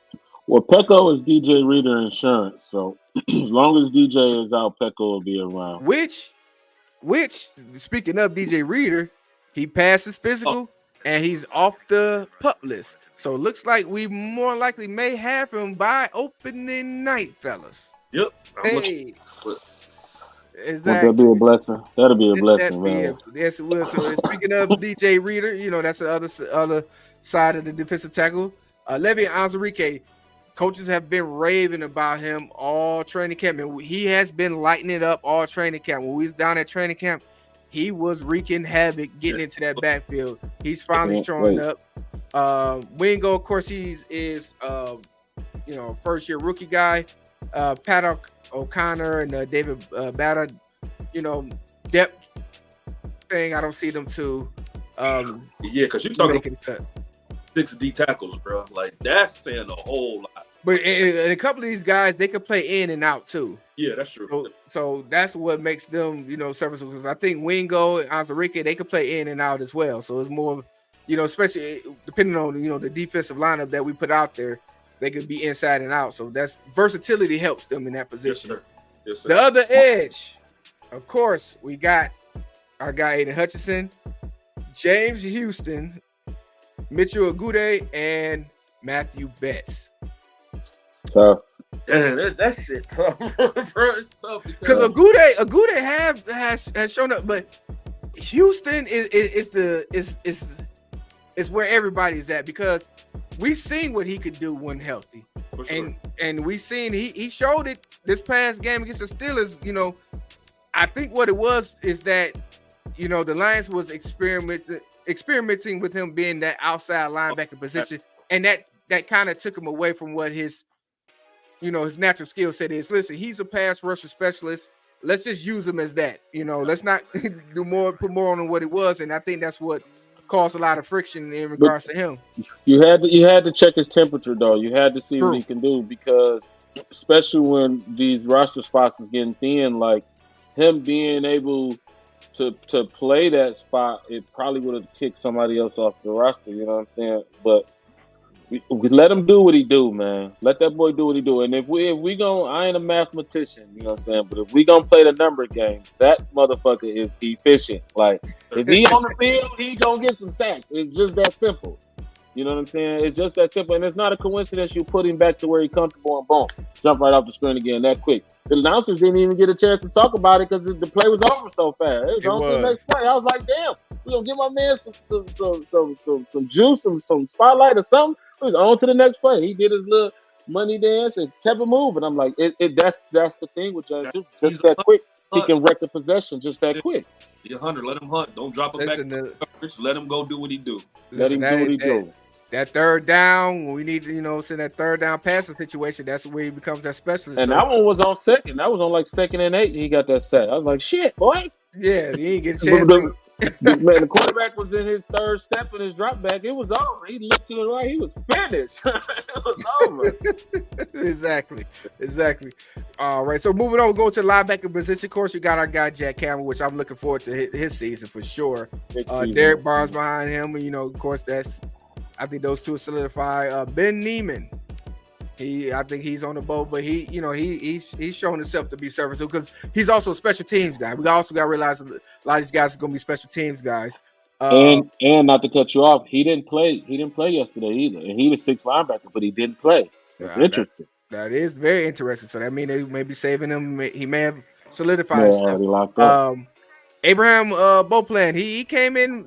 Well, Petco is DJ Reader Insurance, so As long as DJ is out, Pecco will be around. Which, speaking of DJ Reader, he passed his physical and he's off the PUP list. So it looks like we more likely may have him by opening night, fellas. Yep. Hey. Would that be a blessing? That'll be a blessing, man. Yes, it will. So speaking of DJ Reader, that's the other side of the defensive tackle. Le'Veon Onwuzurike, coaches have been raving about him all training camp, and he has been lighting it up all training camp. When we was down at training camp, he was wreaking havoc getting into that backfield. He's finally showing up. Wingo, of course, is first year rookie guy. Pat O'Connor and David Batta, depth thing. I don't see them too. Because you're talking about 6 D tackles, bro. Like that's saying a whole lot. But and a couple of these guys, they can play in and out too. Yeah, that's true. So that's what makes them, serviceable. Because I think Wingo and Onwuzurike, they can play in and out as well. So it's more, especially depending on the defensive lineup that we put out there, they could be inside and out. So that's versatility helps them in that position. Yes, sir. Yes, sir. The other edge, of course, we got our guy Aiden Hutchinson, James Houston, Mitchell Agude, and Matthew Betts. Tough. Damn, that shit tough, bro. It's tough because Agude has shown up, but Houston is where everybody's at because we seen what he could do when healthy, sure. and we seen he showed it this past game against the Steelers. I think what it was is that the Lions was experimenting with him being that outside linebacker position, and that kind of took him away from what his natural skill set is. Listen, he's a pass rusher specialist. Let's just use him as that. Let's not put more on what it was, and I think that's what caused a lot of friction in regards to him. You had to check his temperature though. You had to see what he can do because especially when these roster spots is getting thin, like him being able to play that spot, it probably would have kicked somebody else off the roster. You know what I'm saying? But we let him do what he do, man. Let that boy do what he do. And if we go, I ain't a mathematician, you know what I'm saying? But if we gonna play the number game, that motherfucker is efficient. Like if he on the field, he gonna get some sacks. It's just that simple. You know what I'm saying? It's just that simple. And it's not a coincidence you put him back to where he's comfortable and boom, jump right off the screen again that quick. The announcers didn't even get a chance to talk about it because the play was over so fast. It was on to the next play. I was like, damn, we gonna give my man some juice, some spotlight or something. It was on to the next play. He did his little money dance and kept it moving. I'm like, that's the thing with John. Just that quick. He can wreck the possession just that quick. He's 100. Let him hunt. Don't drop him back. Let him go do what he do. Let him do what he do. That third down, when we need to, send that third down passing situation, that's where he becomes that specialist. And that one was on second. That was on like 2nd and 8. He got that sack. I was like, shit, boy. Yeah, he ain't get a chance. Man, the quarterback was in his third step in his drop back. It was over. He looked to the right. He was finished. It was over. Exactly. All right. So moving on, we'll go to the linebacker position. Of course, you got our guy Jack Campbell, which I'm looking forward to his season for sure. Derek Barnes behind him. Of course, I think those two solidify. Ben Neiman. I think he's on the boat, but he's shown himself to be serviceable because he's also a special teams guy. We also got to realize a lot of these guys are going to be special teams guys. And not to cut you off, he didn't play yesterday either. And he was 6th linebacker, but he didn't play. That's interesting. That is very interesting. So that means they may be saving him. He may have solidified stuff. Locked up. Abraham Beauplan, he came in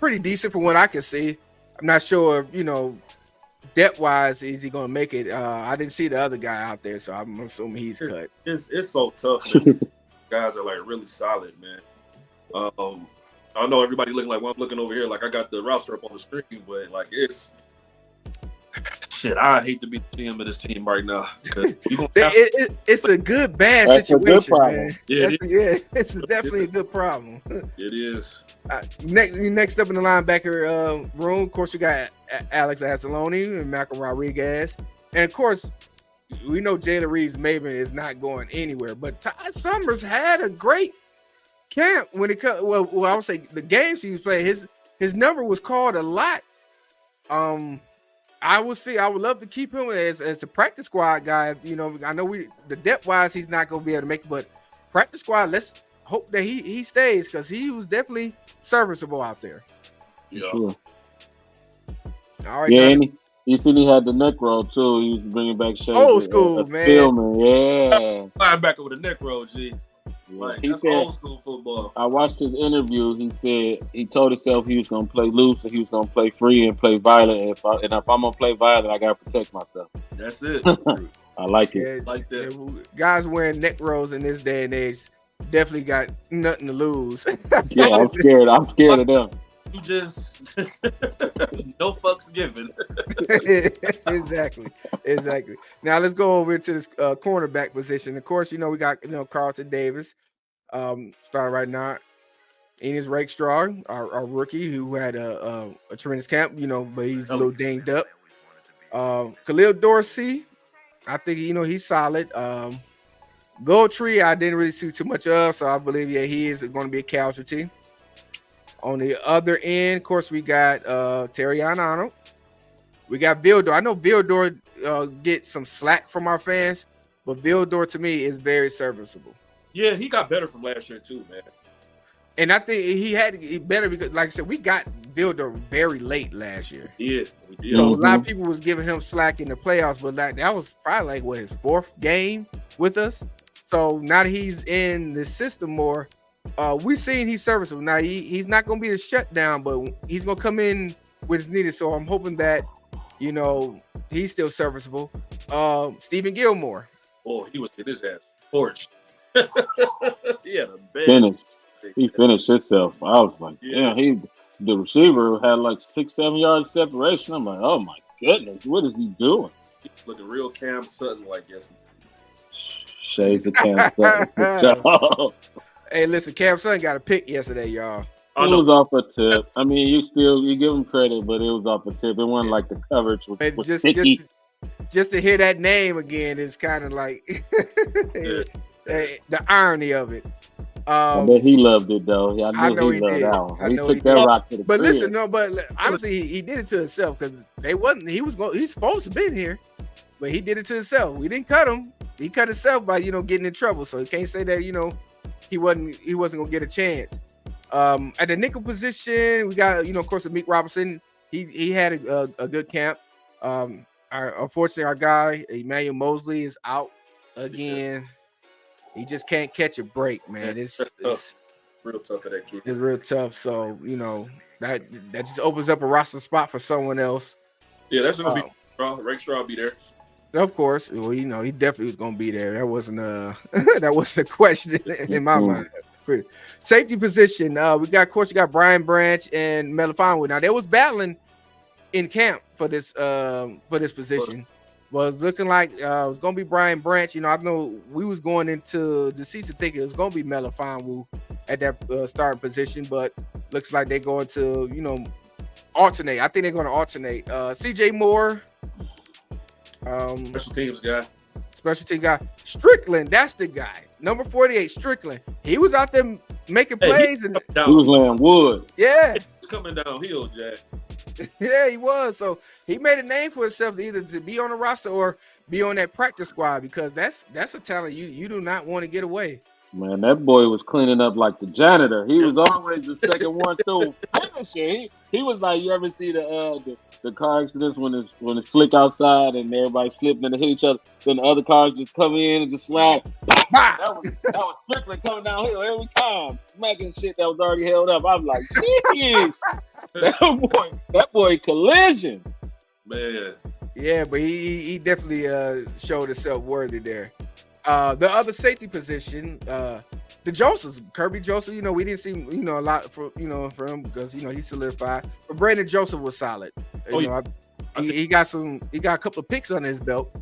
pretty decent from what I can see. I'm not sure, depth wise, is he going to make it? I didn't see the other guy out there, so I'm assuming he's cut. It's so tough. Guys are like really solid, man. I know everybody looking like, well, I'm looking over here, like I got the roster up on the screen, but like it's shit. I hate to be the GM of this team right now because it's a good bad That's situation, a good man. It's definitely a good problem. It is. Next up in the linebacker room, of course, you got Alex Anzalone and Malcolm Rodriguez, and of course, we know Jalen Reeves-Maybin is not going anywhere. But Ty Summers had a great camp when it comes. Well, I would say the games he was playing, his number was called a lot. I will see. I would love to keep him as a practice squad guy. You know, I know the depth wise he's not going to be able to make it, but practice squad. Let's hope that he stays because he was definitely serviceable out there. Yeah. Sure. All right. Yeah, and you seen he had the neck roll too. He was bringing back Shea. Old school, man. Filming, yeah. Linebacker with a neck roll, G. Like, He that's said, old school football. I watched his interview. He said he told himself he was gonna play loose and he was gonna play free and play violent. And if I'm gonna play violent, I gotta protect myself. That's it. I like it. Yeah, Like that. guys wearing neck rolls in this day and age definitely got nothing to lose. Yeah, I'm scared. I'm scared of them. You just no fucks given. Exactly. Now let's go over to this cornerback position. Of course, you know we got Carlton Davis starting right now. Enes Rakestraw, our rookie who had a tremendous camp, but he's a little dinged up. Khalil Dorsey, I think he's solid. Goldtree, I didn't really see too much of, so I believe he is going to be a casualty. On the other end, of course, we got Terrion Arnold. We got Vildor. I know Vildor gets some slack from our fans, but Vildor to me is very serviceable. Yeah, he got better from last year too, man. And I think he had to get better because, like I said, we got Vildor very late last year. Yeah, we did. So a lot of people was giving him slack in the playoffs, but that was probably like his fourth game with us. So now that he's in the system more, we've seen he's serviceable. Now he's not going to be a shutdown, but he's going to come in when it's needed. So I'm hoping that he's still serviceable. Stephen Gilmore. Oh, he was in his ass torched. He had a bad Finished. He finished himself. I was like, Yeah. damn, the receiver had like 6-7 yards separation. I'm like, oh my goodness, what is he doing? He's looking real Cam Sutton like yes. Shades of Cam Sutton. Hey, listen, Cam Sutton got a pick yesterday, y'all. I It know. was off a tip. I mean, you give him credit, but it was off a tip. It wasn't like the coverage was And sticky. just to hear that name again is kind of like the irony of it. I bet he loved it though. I I knew know he he loved did. that I one. He know took he that did. rock to the But crib. listen, but honestly, he did it to himself because he's supposed to be here, but he did it to himself. We didn't cut him. He cut himself by getting in trouble. So you can't say that he wasn't gonna get a chance. At the nickel position, we got of course Meek Robinson. He had a good camp. Unfortunately, our guy Emmanuel Mosley is out again. He just can't catch a break, man. It's Real tough for that kid. It's real tough. So that just opens up a roster spot for someone else. Yeah, that's gonna be Straw. Rakestraw will be there. Of course, well, he definitely was gonna be there. That wasn't that wasn't a question in my mind. Safety position, we got Brian Branch and Melifonwu. Now they was battling in camp for this position. Well, it's looking like it was gonna be Brian Branch. I know we was going into the season thinking it was gonna be Melifonwu at that starting position, but looks like they're going to alternate. I think they're going to alternate. CJ Moore, Special teams guy. special team guy. Strickland, that's the guy. Number 48, Strickland. He was out there making plays and He was laying wood. yeah. He's coming downhill, Jack. Yeah, he was. So he made a name for himself either to be on the roster or be on that practice squad because that's a talent you do not want to get away. Man, that boy was cleaning up like the janitor. He was always the second one through finisher. He was like, you ever see the car accidents when it's slick outside and everybody slipping and hit each other, then the other cars just come in and just slap. That was Strickland coming downhill every time, smacking shit that was already held up. I'm like, jeez, that boy collisions. Man. Yeah, but he definitely showed himself worthy there. The other safety position, the Josephs, Kirby Joseph, we didn't see a lot for him because he solidified. But Brandon Joseph was solid. He got a couple of picks under his belt.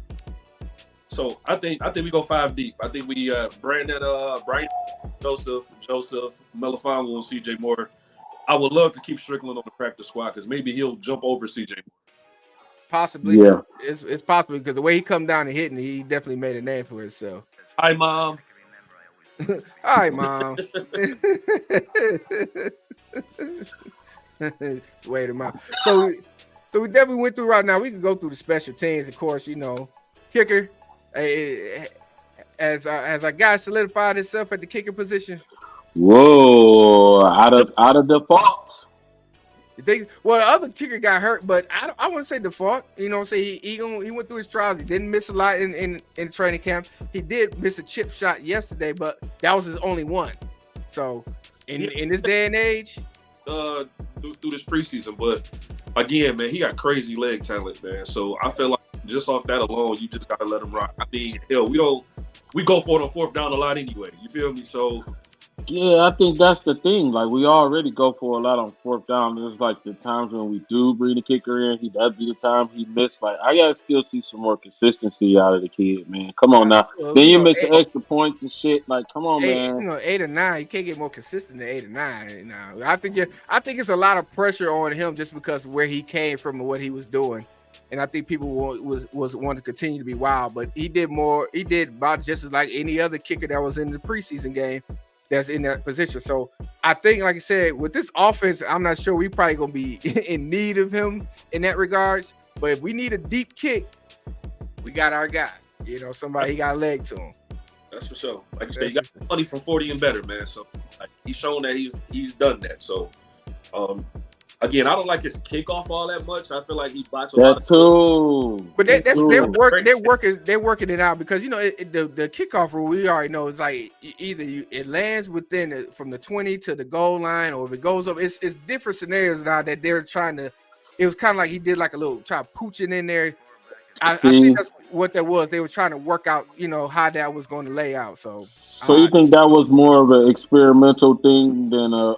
So I think we go 5 deep. I think we Brandon, Brian, Joseph, Melifonwu, and CJ Moore. I would love to keep Strickland on the practice squad because maybe he'll jump over CJ Moore. Possibly, Yeah. It's possible because the way he come down and hitting, he definitely made a name for himself. Hi, Mom. Hi, Mom. Wait a minute. So we definitely went through right now. We can go through the special teams, of course. Kicker. As our guy solidified himself at the kicker position. Whoa, out of default. The other kicker got hurt, but I wouldn't say default. Say he went through his trials. He didn't miss a lot in training camp. He did miss a chip shot yesterday, but that was his only one. So in this day and age, through this preseason, but again, man, he got crazy leg talent, man. So I feel like just off that alone, you just gotta let him rock. I mean, hell, we go for it on fourth down the line anyway. You feel me? So. Yeah, I think that's the thing. Like, we already go for a lot on fourth down. It's like the times when we do bring the kicker in, that'd be the time he missed. Like, I gotta still see some more consistency out of the kid, man. Come on now. Well, then you miss the extra points and shit. Like, come on, man. 8 or 9, you can't get more consistent than 8 or 9. Now, I think it's a lot of pressure on him just because of where he came from and what he was doing. And I think people was wanting to continue to be wild, but he did about just as like any other kicker that was in the preseason game that's in that position. So I think, like I said, with this offense, I'm not sure we probably gonna be in need of him in that regards. But if we need a deep kick, we got our guy. Somebody, he got a leg to him. That's for sure. Like I said, he got money from 40 and better, man. So he's shown that he's done that. So again, I don't like his kickoff all that much. I feel like he blocks a lot of too. But they're working it out because the kickoff rule we already know is like either it lands within from the 20 to the goal line, or if it goes up, it's different scenarios now that they're trying to. It was kind of like he did like a little try pooching in there. I think that's what that was. They were trying to work out, how that was going to lay out. So you think that was more of an experimental thing than a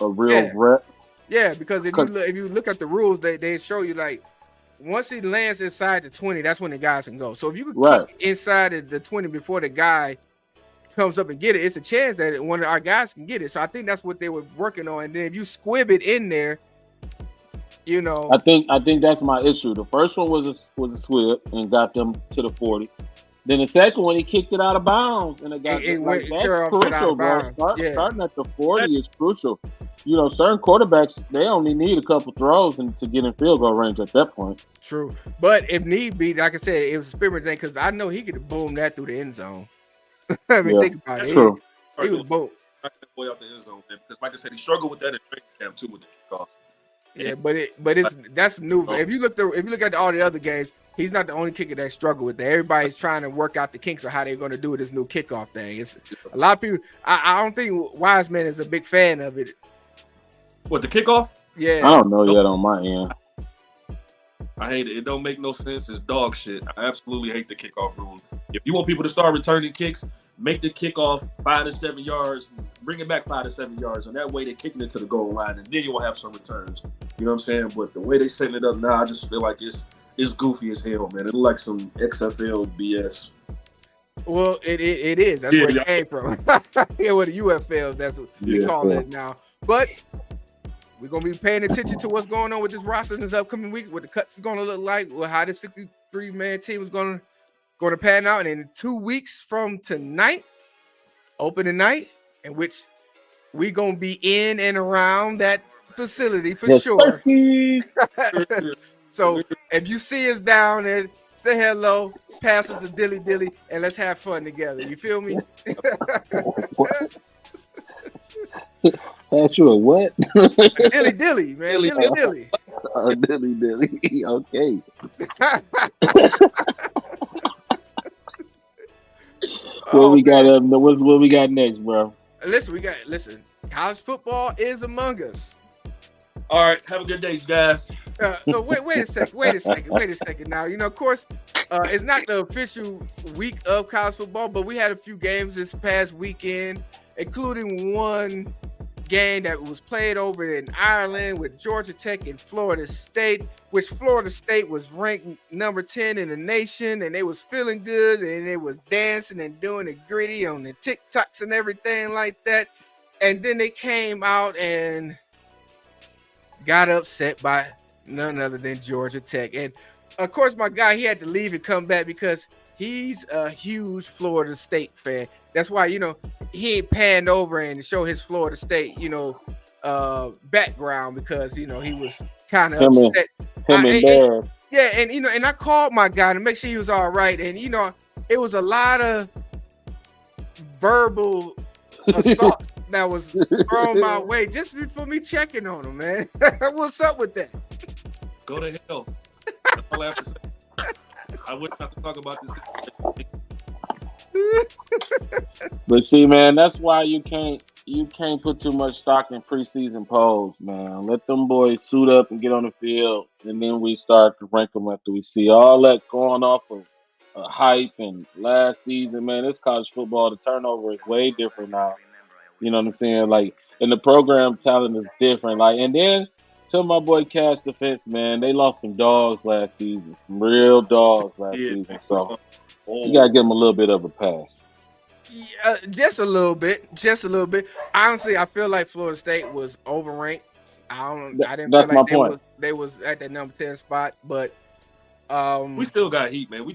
real rep? Yeah, because if you look at the rules, they show you like once he lands inside the 20, that's when the guys can go. So if you can kick inside of the 20 before the guy comes up and get it, it's a chance that one of our guys can get it. So I think that's what they were working on. And then if you squib it in there, I think that's my issue. The first one was a squib and got them to the 40. Then the second one, he kicked it out of bounds, and that's crucial, bro. Starting at the 40 is crucial. Certain quarterbacks, they only need a couple throws to get in field goal range at that point. True. But if need be, like I said, it was a spirit thing because I know he could have boomed that through the end zone. Think about it. True. He was boom. Way out the end zone, man. Because like I said, he struggled with that in training camp too with the kickoff. Yeah, that's new. If you look at all the other games, he's not the only kicker that struggled with that. Everybody's trying to work out the kinks of how they're going to do this new kickoff thing. It's a lot of people. I don't think Wiseman is a big fan of it. What, the kickoff? Yeah. I don't know yet on my end. I hate it. It don't make no sense. It's dog shit. I absolutely hate the kickoff rule. If you want people to start returning kicks, make the kickoff 5 to 7 yards, bring it back 5 to 7 yards, and that way they're kicking it to the goal line, and then you will have some returns. You know what I'm saying? But the way they setting it up now, I just feel like it's goofy as hell, man. It look like some XFL BS. Well, it is. That's where it came from. Yeah, with the UFL, that's what we call it now. But we're going to be paying attention to what's going on with this roster in this upcoming week, what the cuts is going to look like, how this 53-man team is going to pan out. And in 2 weeks from tonight, opening night, in which we're going to be in and around that facility for sure. So if you see us down there, say hello, pass us the dilly, and let's have fun together. You feel me? Pass you a what? Dilly, man. Dilly. Dilly. Okay. What we got next, bro? Listen. College football is among us. All right, have a good day, guys. No, wait a second. Now, of course, it's not the official week of college football, but we had a few games this past weekend, including one game that was played over in Ireland with Georgia Tech and Florida State, which Florida State was ranked number 10 in the nation, and they was feeling good, and they was dancing and doing the gritty on the TikToks and everything like that. And then they came out and got upset by none other than Georgia Tech. And of course, my guy, he had to leave and come back because he's a huge Florida State fan. That's why, he ain't panned over and show his Florida State, background because he was kind of Him and upset. Bears. Yeah, and and I called my guy to make sure he was all right, and it was a lot of verbal assault that was thrown my way just for me checking on him, man. What's up with that? Go to hell. That's all I have to say. I would not to talk about this. But see, man, that's why you can't put too much stock in preseason polls, man. Let them boys suit up and get on the field, and then we start to rank them after we see all that going off of hype and last season, man. This college football, the turnover is way different now. You know what I'm saying? Like, and the program talent is different. Like, and then to my boy Cash Defense, man, they lost some dogs last season, some real dogs last season. So you gotta give them a little bit of a pass. Yeah, just a little bit. Honestly, I feel like Florida State was overranked. I didn't That's feel like my point. They was at that number 10 spot, but we still got heat, man. We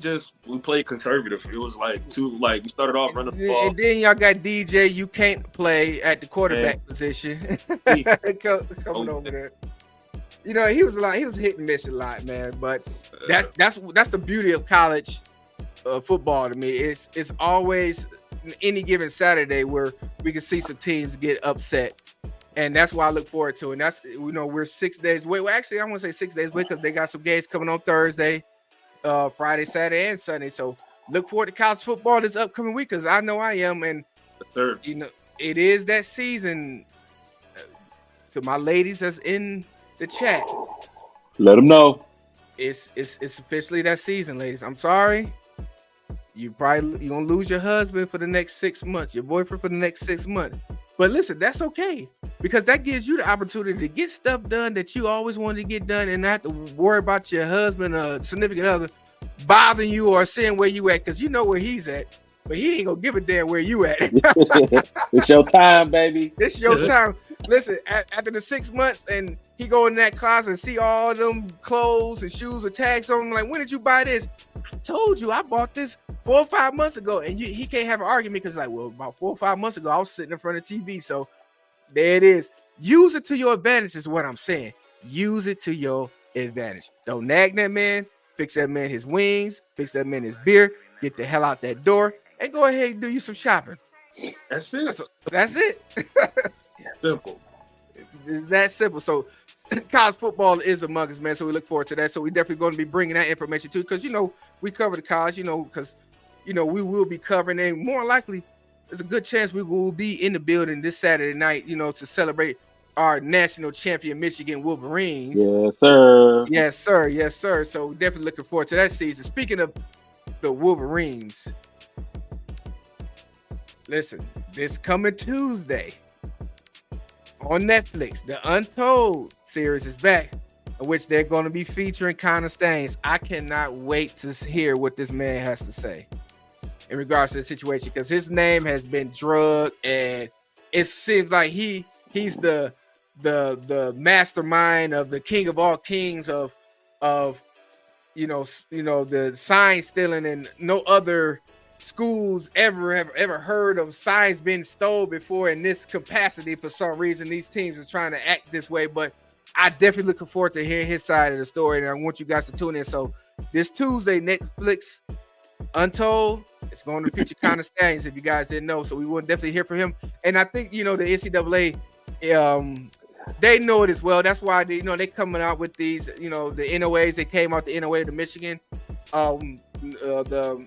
played conservative. It was we started off running the ball. And then y'all got DJ. You can't play at the quarterback position. Coming over there. He was hit and miss a lot, man. But that's the beauty of college football to me. It's always any given Saturday where we can see some teams get upset. And that's why I look forward to it. And that's, we're 6 days away. Well, actually, I want to say 6 days away because they got some games coming on Thursday, Friday, Saturday, and Sunday. So look forward to college football this upcoming week because I know I am. And, it is that season. To my ladies that's in the chat, let them know. It's officially that season, ladies. I'm sorry. You're going to lose your husband for the next 6 months, your boyfriend for the next 6 months. But listen, that's okay because that gives you the opportunity to get stuff done that you always wanted to get done and not have to worry about your husband or significant other bothering you or seeing where you at because you know where he's at, but he ain't going to give a damn where you at. It's your time, baby. It's your time. Listen, after the 6 months and he go in that closet and see all them clothes and shoes with tags on them, like, when did you buy this? I told you I bought this 4 or 5 months ago. And he can't have an argument because about 4 or 5 months ago, I was sitting in front of TV. So there it is. Use it to your advantage is what I'm saying. Use it to your advantage. Don't nag that man. Fix that man his wings. Fix that man his beer. Get the hell out that door and go ahead and do you some shopping. That's it. That's it. Simple. It's that simple. So college football is among us, man. So we look forward to that. So we definitely going to be bringing that information too, because we cover the college, because we will be covering, and more likely there's a good chance we will be in the building this Saturday night, to celebrate our national champion Michigan Wolverines. Yes, sir. Yes, sir. Yes, sir. So definitely looking forward to that season. Speaking of the Wolverines, listen, this coming Tuesday on Netflix, the Untold series is back, in which they're going to be featuring Connor Staines. I cannot wait to hear what this man has to say in regards to the situation, because his name has been drugged, and it seems like he's the mastermind of the king of all kings of the sign stealing, and no other schools ever heard of signs being stolen before in this capacity. For some reason, these teams are trying to act this way, but I definitely looking forward to hearing his side of the story, and I want you guys to tune in. So this Tuesday, Netflix Untold, it's going to feature Connor Staines, if you guys didn't know. So we will definitely hear from him, and I think the NCAA, they know it as well. That's why they coming out with these, the NOAs. They came out the NOA to Michigan, the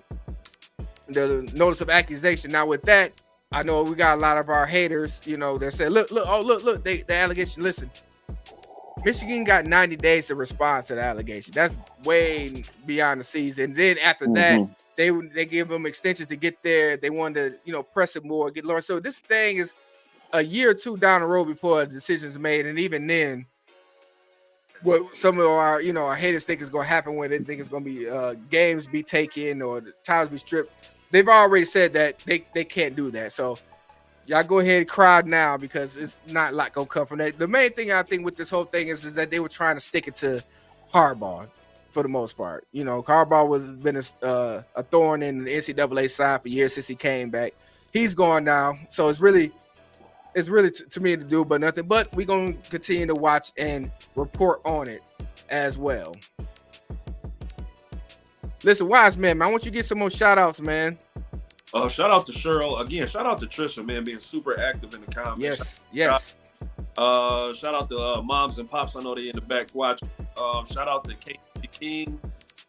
notice of accusation. Now with that, I know we got a lot of our haters, that say, look, the allegation. Listen, Michigan got 90 days to respond to the allegation. That's way beyond the season. Then after that, they give them extensions to get there. They wanted to, press it more, get lower. So this thing is a year or two down the road before a decision's made. And even then, what some of our, our haters think is going to happen when they think it's going to be games be taken or the titles be stripped. They've already said that they can't do that. So y'all go ahead and cry now, because it's not a lot going to come from that. The main thing I think with this whole thing is that they were trying to stick it to Harbaugh for the most part. Harbaugh was been a thorn in the NCAA side for years since he came back. He's gone now. So it's it's really to me to do but nothing. But we're gonna continue to watch and report on it as well. Listen, Wise man, I want you to get some more shout outs, man. Shout out to Cheryl again. Shout out to Trisha, man, being super active in the comments. Yes. Shout out to moms and pops. I know they in the back watching. Shout out to Kate King.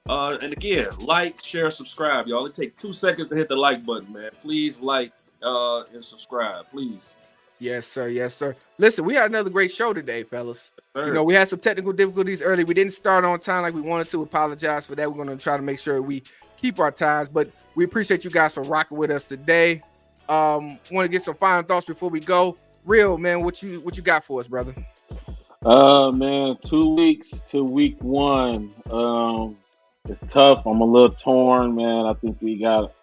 And again, like, share, subscribe, y'all. It takes 2 seconds to hit the like button, man. Please like and subscribe, please. Yes, sir. Yes, sir. Listen, we had another great show today, fellas. Sure. You know, we had some technical difficulties early. We didn't start on time like we wanted to. Apologize for that. We're going to try to make sure we keep our times, but we appreciate you guys for rocking with us today. Want to get some final thoughts before we go. Real, man, what you got for us, brother? Man, 2 weeks to week 1. It's tough. I'm a little torn, man. I think we got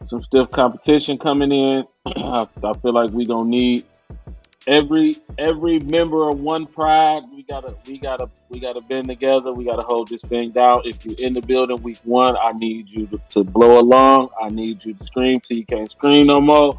some stiff competition coming in. I feel like we gonna need every member of one pride. We gotta bend together. We gotta hold this thing down. If you're in the building week 1, I need you to blow along. I need you to scream till you can't scream no more.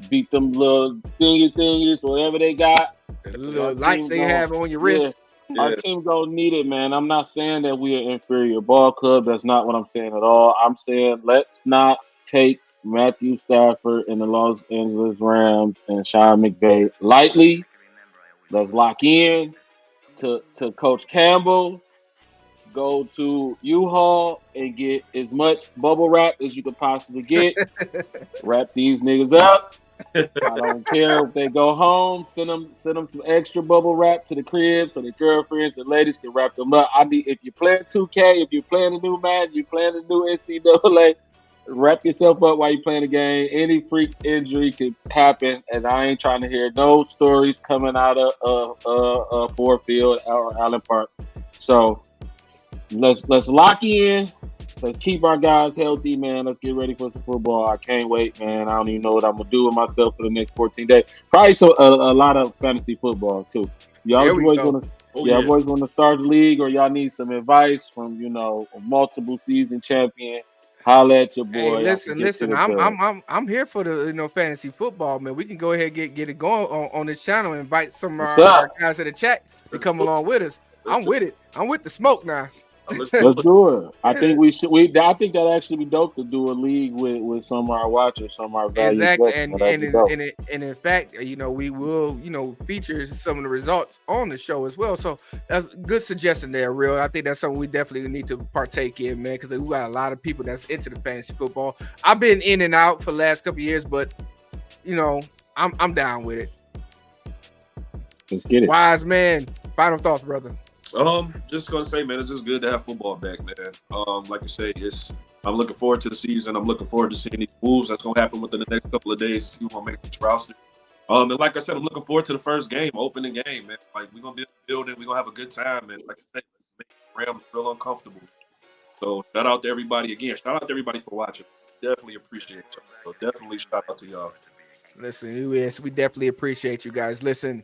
Beat them little thingies, whatever they got. The little lights they have on your wrist. Yeah. Our team's gonna need it, man. I'm not saying that we are an inferior ball club. That's not what I'm saying at all. I'm saying let's not take Matthew Stafford and the Los Angeles Rams and Sean McVay lightly. Let's lock in to Coach Campbell. Go to U-Haul and get as much bubble wrap as you could possibly get. Wrap these niggas up. I don't care if they go home. Send them some extra bubble wrap to the crib so the girlfriends and ladies can wrap them up. If you're playing 2K, if you're playing a new match, you're playing a new NCAA, wrap yourself up while you're playing the game. Any freak injury can happen, and I ain't trying to hear no stories coming out of Ford Field or Allen Park. So let's lock in. Let's keep our guys healthy, man. Let's get ready for some football. I can't wait, man. I don't even know what I'm going to do with myself for the next 14 days. Probably a lot of fantasy football, too. Y'all boys want to start the league, or y'all need some advice from, a multiple season champion, holla at your boy. Hey, listen. I'm here for the fantasy football, man. We can go ahead and get it going on this channel and invite some of our guys in the chat to come along with us. I'm with it. I'm with the smoke now. Let's do it. I think we should. I think that actually be dope to do a league with some of our watchers, some of our valued exactly. guests. And in fact, we will feature some of the results on the show as well. So that's a good suggestion there, Real. I think that's something we definitely need to partake in, man, because we got a lot of people that's into the fantasy football. I've been in and out for the last couple of years, but I'm down with it. Let's get it. Wise man, final thoughts, brother. Just gonna say, man, it's just good to have football back, man. Like you say, I'm looking forward to the season. I'm looking forward to seeing these moves that's gonna happen within the next couple of days. See who gonna make this roster. And like I said, I'm looking forward to the first game, opening game, man. Like we're gonna be in the building, we're gonna have a good time, man. Like I said, make the Rams real uncomfortable. So shout out to everybody again. Shout out to everybody for watching. Definitely appreciate you. So definitely shout out to y'all. Listen, we definitely appreciate you guys. Listen,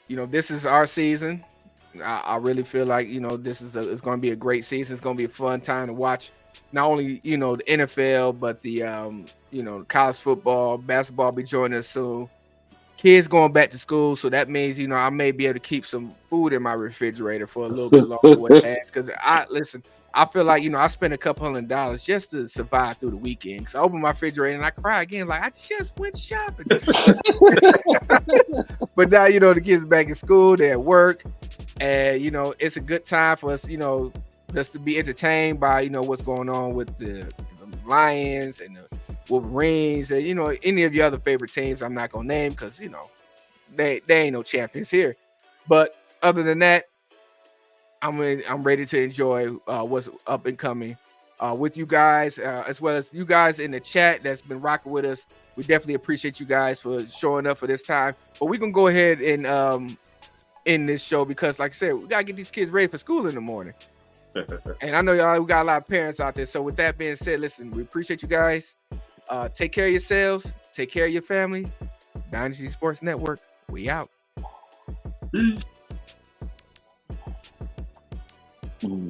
this is our season. I really feel like this is it's going to be a great season. It's going to be a fun time to watch. Not only the NFL, but the college football, basketball be joining us soon. Kids going back to school, so that means I may be able to keep some food in my refrigerator for a little bit longer with that. Because I feel like I spent a couple $100 just to survive through the weekend. Because I open my refrigerator and I cry again, like I just went shopping. But now the kids are back in school, they're at work. And it's a good time for us, just to be entertained by what's going on with the Lions and the Wolverines and any of your other favorite teams. I'm not gonna name because they ain't no champions here. But other than that, I'm ready to enjoy what's up and coming with you guys, as well as you guys in the chat that's been rocking with us. We definitely appreciate you guys for showing up for this time. But we're gonna go ahead and in this show because, like I said, we gotta get these kids ready for school in the morning. And I know we got a lot of parents out there. So with that being said, listen, we appreciate you guys. Take care of yourselves. Take care of your family. Dsn Sports Network. We out.